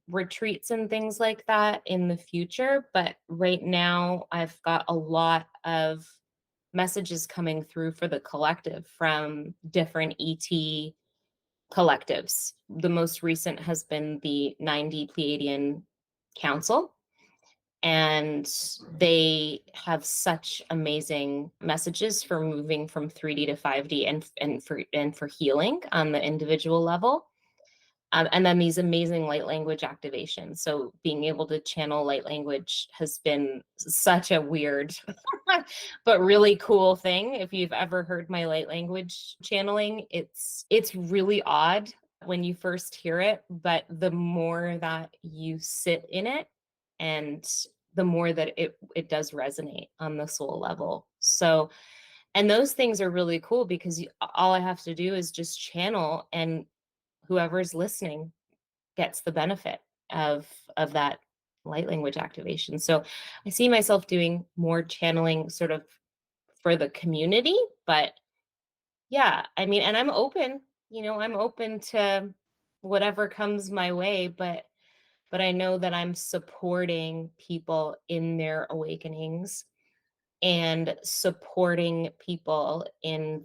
Speaker 2: retreats and things like that in the future. But right now, I've got a lot of messages coming through for the collective from different ET collectives. The most recent has been the 9D Pleiadian Council. And they have such amazing messages for moving from 3D to 5D and for healing on the individual level. And then these amazing light language activations. So being able to channel light language has been such a weird, but really cool thing. If you've ever heard my light language channeling, it's really odd when you first hear it, but the more that you sit in it, and the more that it does resonate on the soul level. So, and those things are really cool because all I have to do is just channel, and whoever's listening gets the benefit of that light language activation. So I see myself doing more channeling sort of for the community, but yeah, I mean, and I'm open to whatever comes my way, but I know that I'm supporting people in their awakenings and supporting people in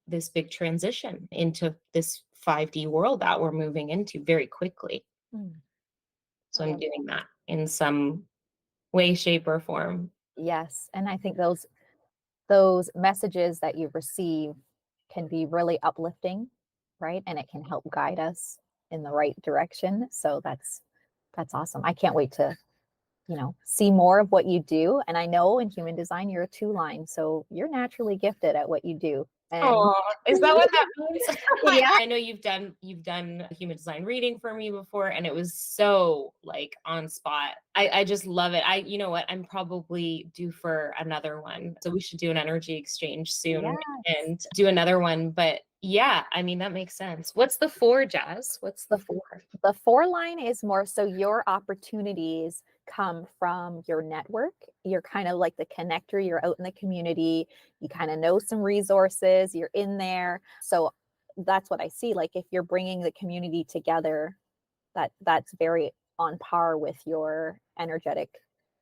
Speaker 2: this big transition into this 5D world that we're moving into very quickly.
Speaker 1: Mm, I
Speaker 2: So I'm
Speaker 1: love
Speaker 2: doing that in some way, shape, or form.
Speaker 1: Yes. And I think those messages that you receive can be really uplifting, right? And it can help guide us in the right direction. So that's awesome. I can't wait to, see more of what you do. And I know in human design you're a 2 line, so you're naturally gifted at what you do. And
Speaker 2: Oh, is that what that means?
Speaker 1: yeah,
Speaker 2: I know you've done a human design reading for me before, and it was so like on spot. I just love it. You know what? I'm probably due for another one. So we should do an energy exchange soon
Speaker 1: yes.
Speaker 2: and do another one. But yeah, I mean that makes sense. What's the four, Jazz? What's the
Speaker 1: The
Speaker 2: four?
Speaker 1: the four line is more so your opportunities come from your network. You're kind of like the connector, you're out in the community, you kind of know some resources, you're in there. So that's what I see. Like if you're bringing the community together, that's very on par with your energetic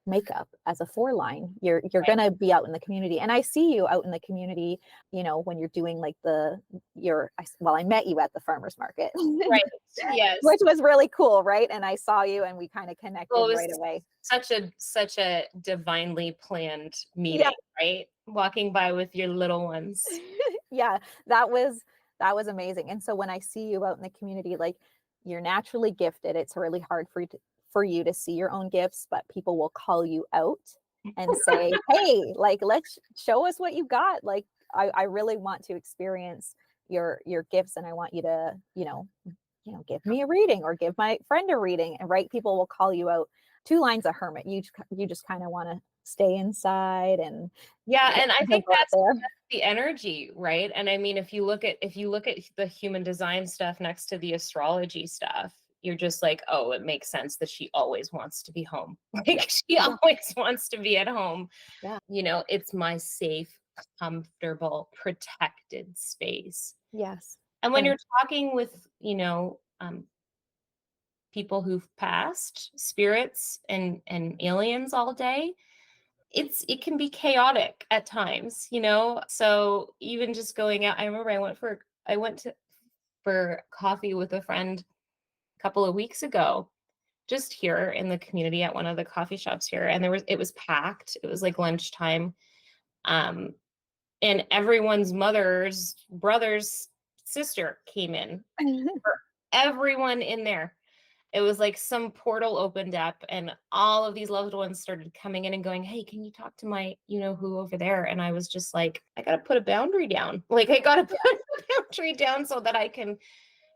Speaker 1: makeup as a four line. You're
Speaker 2: Right.
Speaker 1: going to be out in the community, and I see you out in the community, when you're doing like I met you at the farmers market,
Speaker 2: Right. Yes.
Speaker 1: which was really cool, right? And I saw you and we kind of
Speaker 2: Well,
Speaker 1: connected
Speaker 2: it
Speaker 1: right
Speaker 2: was
Speaker 1: away.
Speaker 2: such a divinely planned
Speaker 1: Yeah.
Speaker 2: meeting, right? Walking by with your little ones.
Speaker 1: Yeah, that was amazing. And so when I see you out in the community, like you're naturally gifted. It's really hard for you to see your own gifts, but people will call you out and say, "Hey, like let's show us what you got." Like I really want to experience your gifts, and I want you to, give me a reading or give my friend a reading. And right, people will call you out. Two lines of hermit. You just kind of want to stay inside and
Speaker 2: Yeah, and I
Speaker 1: don't
Speaker 2: think
Speaker 1: go out there.
Speaker 2: that's the energy, right? And I mean, if you look at the human design stuff next to the astrology stuff, you're just like, oh, it makes sense that she always wants to be home.
Speaker 1: Yeah,
Speaker 2: Like she
Speaker 1: yeah,
Speaker 2: always wants to be at home.
Speaker 1: yeah.
Speaker 2: It's my safe, comfortable, protected space.
Speaker 1: Yes.
Speaker 2: And when
Speaker 1: And
Speaker 2: you're talking with, people who've passed, spirits and aliens all day, it can be chaotic at times, so even just going out, I remember I went for coffee with a friend a couple of weeks ago, just here in the community at one of the coffee shops here, and it was packed. It was like lunchtime, um and everyone's mother's brother's sister came in, for everyone in there. It was like some portal opened up and all of these loved ones started coming in and going, "Hey, can you talk to my you know who over there?" And I was just like, I got to put a boundary down. Like I got to put a boundary down so that I can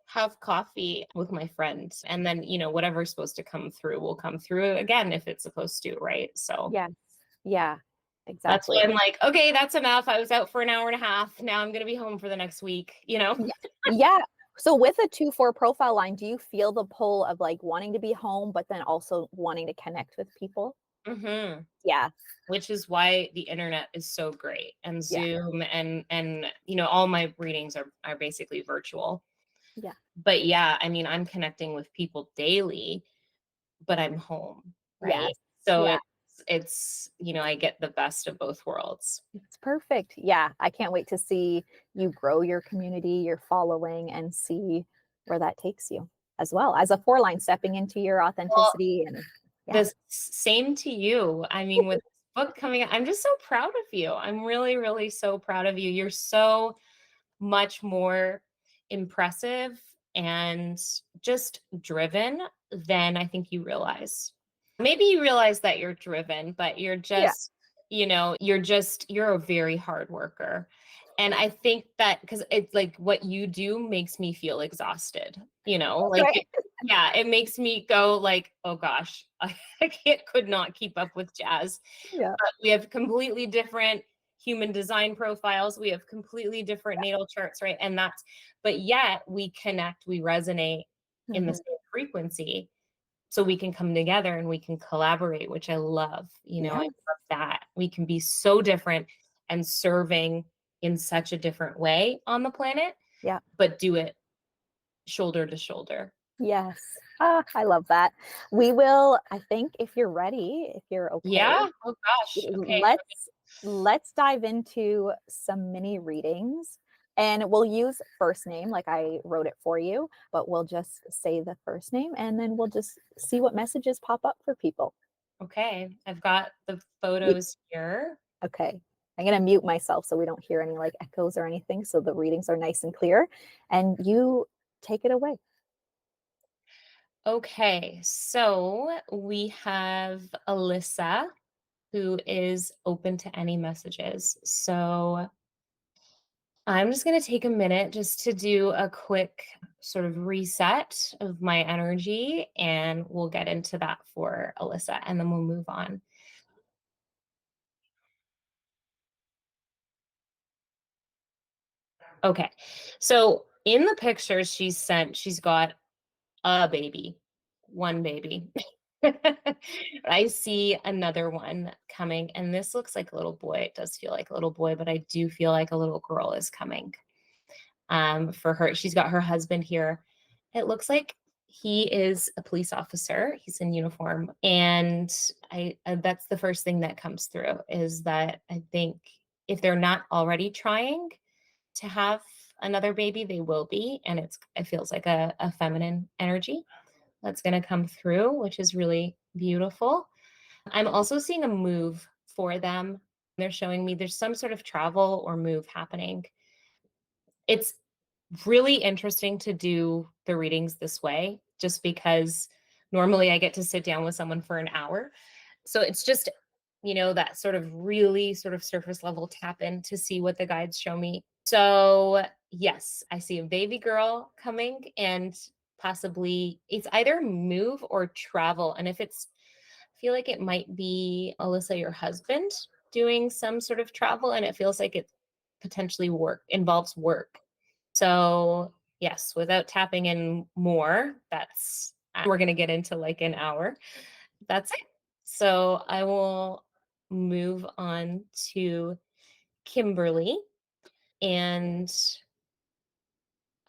Speaker 2: have coffee with my friend. And then, whatever's supposed to come through will come through again if it's supposed to, right? So
Speaker 1: yes. Yeah,
Speaker 2: that's why
Speaker 1: exactly.
Speaker 2: I'm like, okay, that's enough. I was out for an hour and a half. Now I'm going to be home for the next week.
Speaker 1: Yeah. Yeah. So with a 2-4 profile line, do you feel the pull of like wanting to be home, but then also wanting to connect with people?
Speaker 2: hmm
Speaker 1: Yeah.
Speaker 2: Which is why the internet is so great, and
Speaker 1: Yeah.
Speaker 2: Zoom, and all my readings are basically virtual.
Speaker 1: Yeah.
Speaker 2: But yeah, I mean, I'm connecting with people daily, but I'm home, right?
Speaker 1: Yes.
Speaker 2: So
Speaker 1: Yeah.
Speaker 2: it's I get the best of both worlds.
Speaker 1: It's perfect. Yeah. I can't wait to see you grow your community, your following, and see where that takes you as well as a 4 line stepping into your
Speaker 2: Well,
Speaker 1: authenticity. And yeah.
Speaker 2: the same to you. I mean, with this book coming out, I'm just so proud of you. I'm really, really so proud of you. You're so much more impressive and just driven than I think you realize. Maybe you realize that you're driven, but
Speaker 1: Yeah.
Speaker 2: you're a very hard worker. And I think that because it's like what you do makes me feel exhausted, like
Speaker 1: Right.
Speaker 2: yeah, it makes me go like, oh gosh, could not keep up with Jazz.
Speaker 1: Yeah.
Speaker 2: But we have completely different human design profiles. We have completely different natal charts, right? But yet we connect, we resonate in the
Speaker 1: Mhm.
Speaker 2: same frequency. So we can come together and we can collaborate, which I love. I
Speaker 1: Yeah.
Speaker 2: love that. We can be so different and serving in such a different way on the planet,
Speaker 1: Yeah.
Speaker 2: but do it shoulder to shoulder.
Speaker 1: Yes. I love that. We will, I think if you're ready, if you're okay,
Speaker 2: Yeah. Oh gosh. Okay.
Speaker 1: let's dive into some mini readings, and we'll use first name like I wrote it for you, but we'll just say the first name and then we'll just see what messages pop up for people.
Speaker 2: Okay. I've got the
Speaker 1: Ye-
Speaker 2: photos here.
Speaker 1: Okay. I'm going to mute myself so we don't hear any like echoes or anything, so the readings are nice and clear, and you take it away.
Speaker 2: Okay, so we have Alyssa, who is open to any messages. So I'm just going to take a minute just to do a quick sort of reset of my energy, and we'll get into that for Alyssa, and then we'll move on. Okay. So in the pictures she's sent, she's got a baby, one baby. I see another one coming, and this looks like a little boy. It does feel like a little boy, but I do feel like a little girl is coming. For her, she's got her husband here. It looks like he is a police officer. He's in uniform, and I that's the first thing that comes through is that I think if they're not already trying to have another baby, they will be, and it feels like a feminine energy that's going to come through, which is really beautiful. I'm also seeing a move for them. They're showing me there's some sort of travel or move happening. It's really interesting to do the readings this way, just because normally I get to sit down with someone for an hour. So it's just, that sort of really sort of surface level tap in to see what the guides show me. So, yes, I see a baby girl coming, and possibly it's either move or travel. And if it's, I feel like it might be Alyssa, your husband, doing some sort of travel, and it feels like it potentially involves work. So, yes, without tapping in more, we're going to get into like an hour. That's it. So, I will move on to Kimberly. And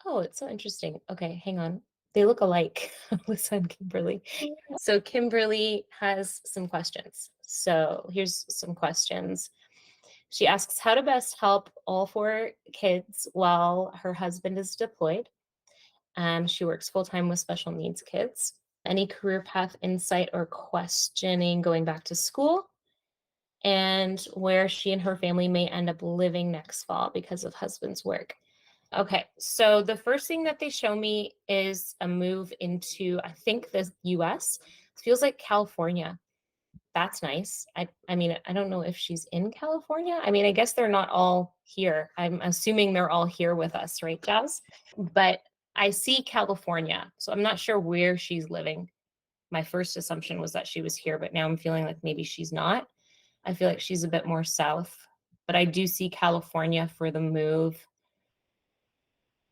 Speaker 2: oh, it's so interesting. Okay, hang on. They look alike, Alyssa and Kimberly. So, Kimberly has some questions. So, here's some questions. She asks how to best help all four kids while her husband is deployed. She works full time with special needs kids. Any career path insight or questioning going back to school, and where she and her family may end up living next fall because of husband's work. Okay, so the first thing that they show me is a move into, I think, the US. It feels like California. That's nice. I mean, I don't know if she's in California. I mean, I guess they're not all here. I'm assuming they're all here with us, right, Jazz? But I see California, so I'm not sure where she's living. My first assumption was that she was here, but now I'm feeling like maybe she's not. I feel like she's a bit more south, but I do see California for the move,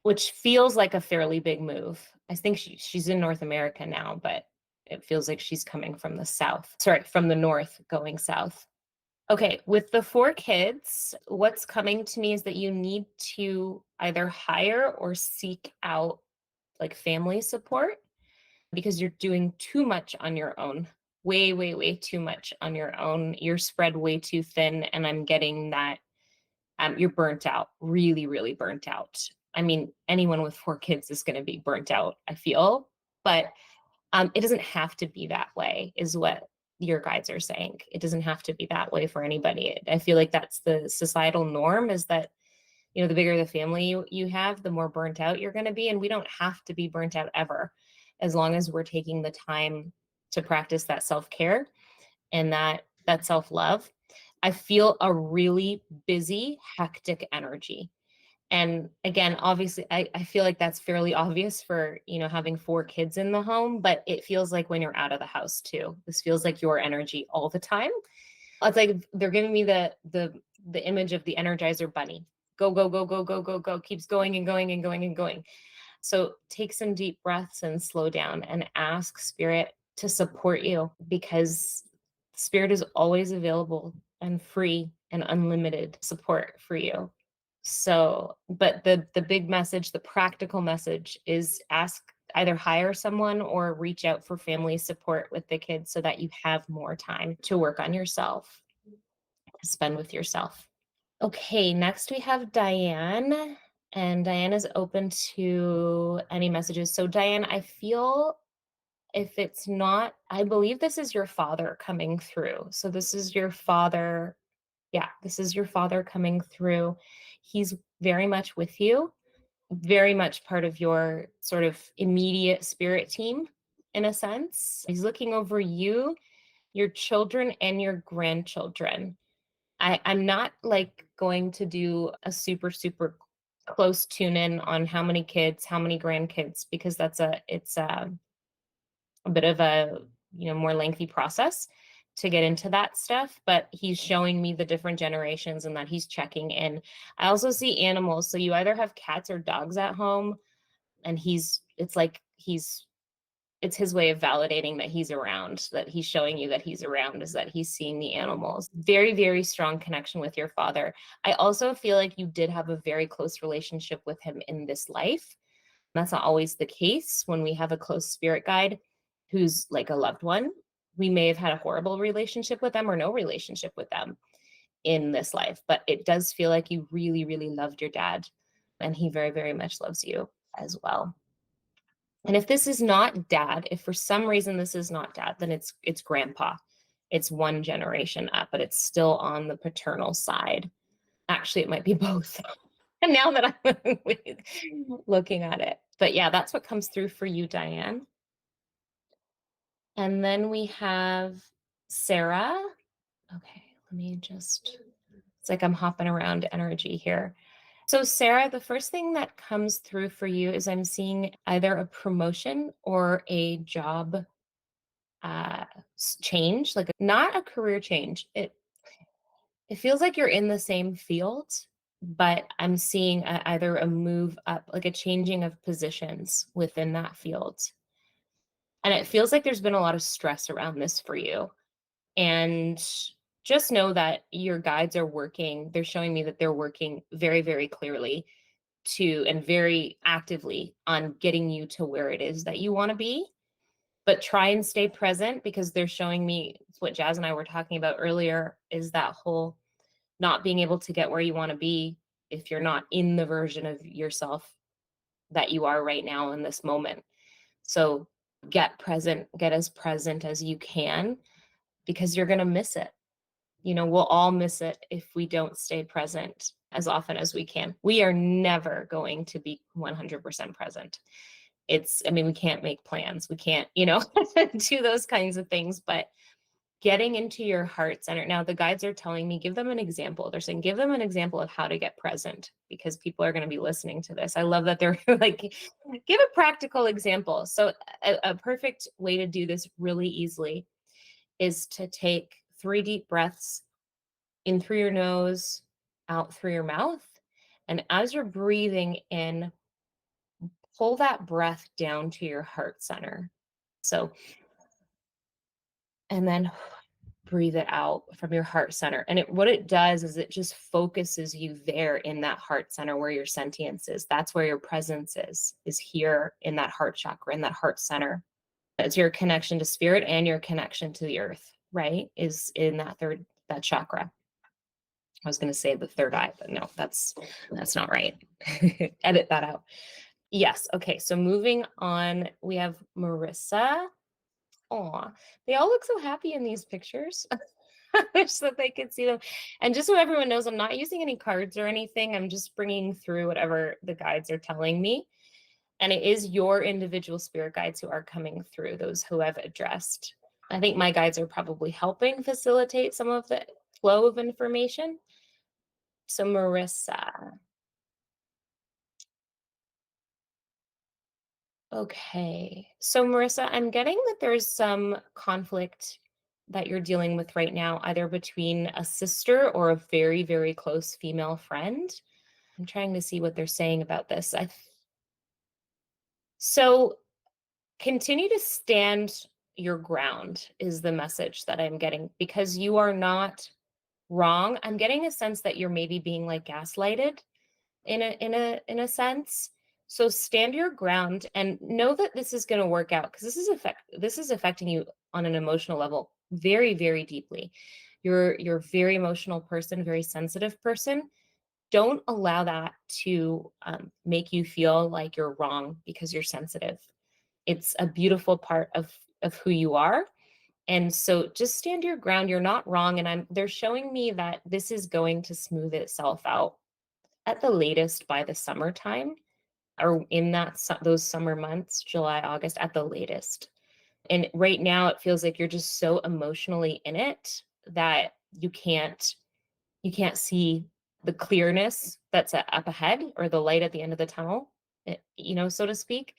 Speaker 2: which feels like a fairly big move. I think she's in North America now, but it feels like she's coming from the south. Sorry, from the north going south. Okay, with the four kids, what's coming to me is that you need to either hire or seek out like family support because you're doing too much on your own. Way, way, way too much on your own. You're spread way too thin. And I'm getting that you're burnt out, really, really burnt out. I mean, anyone with four kids is going to be burnt out, I feel, but it doesn't have to be that way, is what your guides are saying. It doesn't have to be that way for anybody. I feel like that's the societal norm, is that, the bigger the family you have, the more burnt out you're going to be. And we don't have to be burnt out ever, as long as we're taking the time to practice that self-care and that self-love. I feel a really busy, hectic energy. And again, obviously, I feel like that's fairly obvious for, having four kids in the home, but it feels like when you're out of the house too. This feels like your energy all the time. It's like they're giving me the image of the Energizer Bunny. Go, go, go, go, go, go, go, keeps going and going and going and going. So take some deep breaths and slow down and ask Spirit to support you, because Spirit is always available and free and unlimited support for you. So, but the big message, the practical message is either hire someone or reach out for family support with the kids so that you have more time to work on yourself, to spend with yourself. Okay, next we have Diane, and Diane is open to any messages. So Diane, I feel, if it's not, I believe this is your father coming through. So this is your father. Yeah, this is your father coming through. He's very much with you, very much part of your sort of immediate spirit team, in a sense. He's looking over you, your children, and your grandchildren. I'm not like going to do a super, super close tune in on how many kids, how many grandkids, because it's a bit of a, more lengthy process to get into that stuff, but he's showing me the different generations and that he's checking in. I also see animals. So you either have cats or dogs at home, and it's his way of validating that he's around, that he's showing you that he's around, is that he's seeing the animals. Very, very strong connection with your father. I also feel like you did have a very close relationship with him in this life. That's not always the case when we have a close spirit guide who's like a loved one. We may have had a horrible relationship with them or no relationship with them in this life, but it does feel like you really, really loved your dad, and he very, very much loves you as well. And if this is not dad, if for some reason this is not dad, then it's grandpa. It's one generation up, but it's still on the paternal side. Actually, it might be both. And now that I'm looking at it. But yeah, that's what comes through for you, Diane. And then we have Sarah. Okay, it's like I'm hopping around energy here. So, Sarah, the first thing that comes through for you is I'm seeing either a promotion or a job change, like not a career change. It feels like you're in the same field, but I'm seeing either a move up, like a changing of positions within that field. And it feels like there's been a lot of stress around this for you. And just know that your guides are working. They're showing me that they're working very, very clearly and very actively on getting you to where it is that you want to be. But try and stay present, because they're showing me what Jazz and I were talking about earlier, is that whole not being able to get where you want to be if you're not in the version of yourself that you are right now in this moment. So get as present as you can, because you're going to miss it. We'll all miss it if we don't stay present as often as we can. We are never going to be 100% present. We can't make plans. We can't, do those kinds of things, but getting into your heart center. Now, the guides are telling me, give them an example. They're saying, give them an example of how to get present, because people are going to be listening to this. I love that they're like, give a practical example. So a perfect way to do this really easily is to take 3 deep breaths in through your nose, out through your mouth. And as you're breathing in, pull that breath down to your heart center. So, and then breathe it out from your heart center. And what it does is it just focuses you there in that heart center where your sentience is. That's where your presence is here in that heart chakra, in that heart center. It's your connection to spirit and your connection to the earth, right? Is in that chakra. I was going to say the third eye, but no, that's not right. Edit that out. Yes. Okay. So moving on, we have Marissa. Aw, they all look so happy in these pictures. I wish that they could see them. And just so everyone knows, I'm not using any cards or anything. I'm just bringing through whatever the guides are telling me. And it is your individual spirit guides who are coming through, those who have addressed. I think my guides are probably helping facilitate some of the flow of information. So Marissa. Okay. So Marissa, I'm getting that there's some conflict that you're dealing with right now, either between a sister or a very, very close female friend. I'm trying to see what they're saying about this. So continue to stand your ground is the message that I'm getting, because you are not wrong. I'm getting a sense that you're maybe being like gaslighted in a sense. So stand your ground and know that this is going to work out, because this is affecting you on an emotional level very, very deeply. You're a very emotional person, very sensitive person. Don't allow that to make you feel like you're wrong because you're sensitive. It's a beautiful part of who you are. And so just stand your ground. You're not wrong. And they're showing me that this is going to smooth itself out at the latest by the summertime, or in those summer months, July, August at the latest. And right now it feels like you're just so emotionally in it that you can't see the clearness up ahead, or the light at the end of the tunnel, so to speak.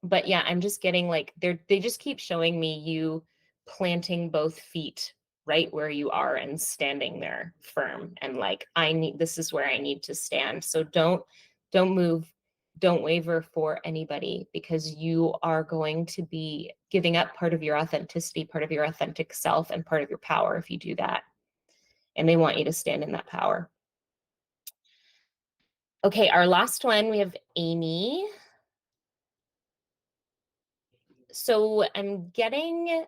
Speaker 2: But yeah, I'm just getting like they just keep showing me you planting both feet right where you are and standing there firm, and like, this is where I need to stand. So don't move, don't waver for anybody, because you are going to be giving up part of your authenticity, part of your authentic self, and part of your power if you do that. And they want you to stand in that power. Okay, our last one, we have Amy. So I'm getting,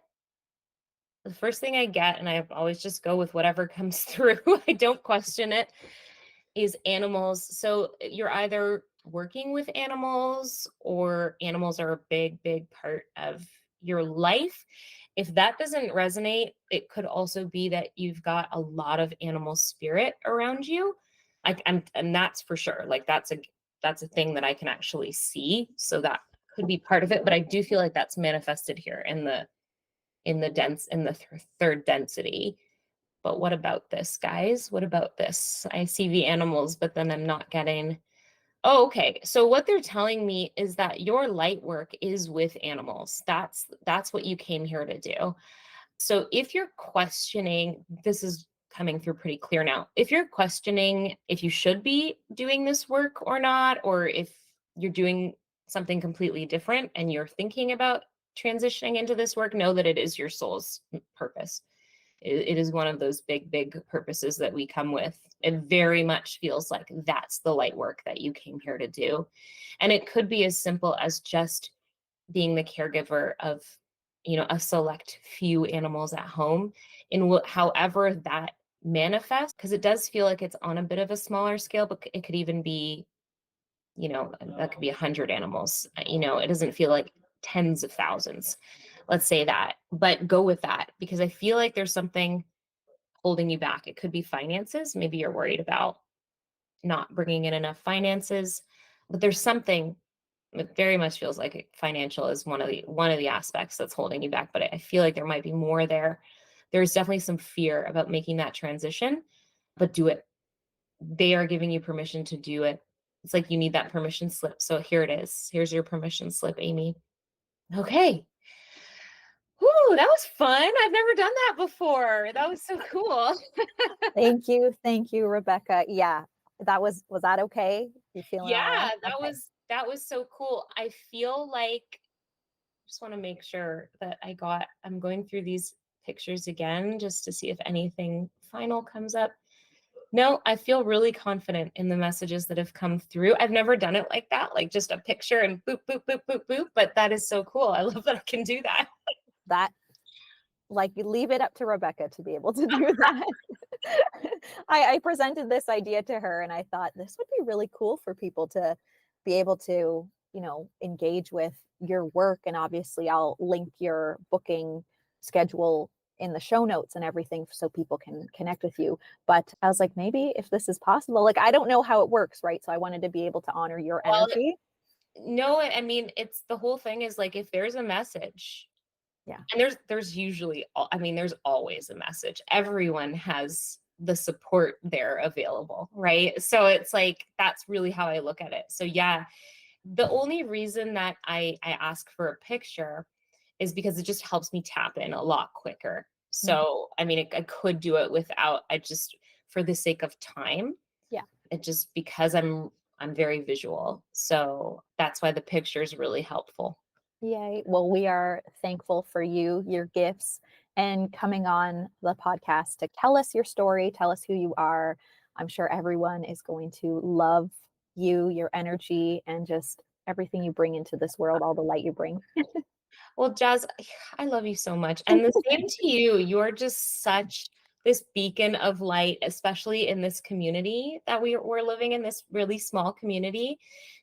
Speaker 2: the first thing I get, and I always just go with whatever comes through, I don't question it, is animals. So you're either working with animals, or animals are a big, big part of your life. If that doesn't resonate, it could also be that you've got a lot of animal spirit around you. And that's for sure. Like that's a thing that I can actually see. So that could be part of it. But I do feel like that's manifested here in the third density. But what about this, guys? What about this? I see the animals, but then I'm not getting. Oh, okay. So what they're telling me is that your light work is with animals. That's what you came here to do. So if you're questioning, this is coming through pretty clear now. If you're questioning if you should be doing this work or not, or if you're doing something completely different and you're thinking about transitioning into this work, know that it is your soul's purpose. It is one of those big, big purposes that we come with. It very much feels like that's the light work that you came here to do. And it could be as simple as just being the caregiver of, a select few animals at home, in however that manifests, because it does feel like it's on a bit of a smaller scale, but it could even be, that could be 100 animals. It doesn't feel like tens of thousands, let's say that, but go with that, because I feel like there's something holding you back. It could be finances. Maybe you're worried about not bringing in enough finances, but there's something. It very much feels like financial is one of the aspects that's holding you back, but I feel like there might be more there. There's definitely some fear about making that transition, but do it. They are giving you permission to do it. It's like you need that permission slip. So here it is. Here's your permission slip, Amy. Okay. Whoo, that was fun. I've never done that before. That was so cool.
Speaker 1: Thank you, Rebecca. Yeah, was that okay? You feeling all
Speaker 2: Yeah,
Speaker 1: right? Okay.
Speaker 2: that was so cool. I feel like, just want to make sure that I'm going through these pictures again just to see if anything final comes up. No, I feel really confident in the messages that have come through. I've never done it like that, like just a picture and boop, boop, boop, boop, boop, but that is so cool. I love that I can do that.
Speaker 1: That, like, leave it up to Rebecca to be able to do that. I presented this idea to her and I thought this would be really cool for people to be able to, engage with your work. And obviously, I'll link your booking schedule in the show notes and everything so people can connect with you. But I was like, maybe if this is possible, like, I don't know how it works, right? So I wanted to be able to honor your
Speaker 2: Well,
Speaker 1: energy.
Speaker 2: no, I mean, it's the whole thing is like, if there's a message,
Speaker 1: Yeah.
Speaker 2: and there's usually, I mean, there's always a message. Everyone has the support there available, right? So it's like, that's really how I look at it. So yeah, the only reason that I ask for a picture is because it just helps me tap in a lot quicker. So I mean, I could do it without, I just, for the sake of time,
Speaker 1: Yeah.
Speaker 2: it just, because I'm very visual. So that's why the picture is really helpful.
Speaker 1: Yay. Well, we are thankful for you, your gifts, and coming on the podcast to tell us your story, tell us who you are. I'm sure everyone is going to love you, your energy, and just everything you bring into this world, all the light you bring.
Speaker 2: Well, Jazz, I love you so much. And the same to you. You're just such this beacon of light, especially in this community that we're living in, this really small community.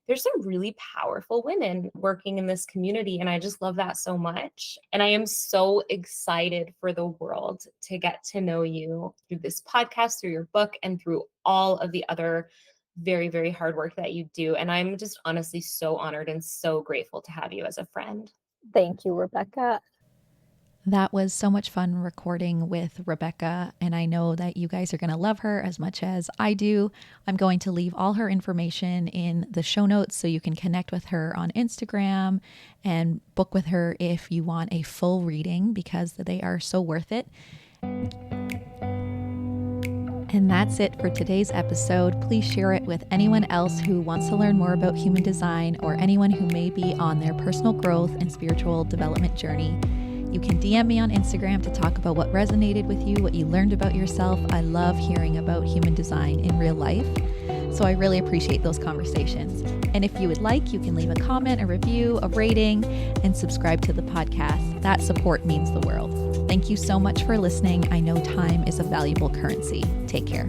Speaker 2: There's some really powerful women working in this community. And I just love that so much. And I am so excited for the world to get to know you through this podcast, through your book, and through all of the other very, very hard work that you do. And I'm just honestly so honored and so grateful to have you as a friend.
Speaker 1: Thank you, Rebecca.
Speaker 3: That was so much fun recording with Rebecca, and I know that you guys are going to love her as much as I do. I'm going to leave all her information in the show notes so you can connect with her on Instagram and book with her if you want a full reading, because they are so worth it. And that's it for today's episode. Please share it with anyone else who wants to learn more about human design, or anyone who may be on their personal growth and spiritual development journey. You can DM me on Instagram to talk about what resonated with you, what you learned about yourself. I love hearing about human design in real life, so I really appreciate those conversations. And if you would like, you can leave a comment, a review, a rating, and subscribe to the podcast. That support means the world. Thank you so much for listening. I know time is a valuable currency. Take care.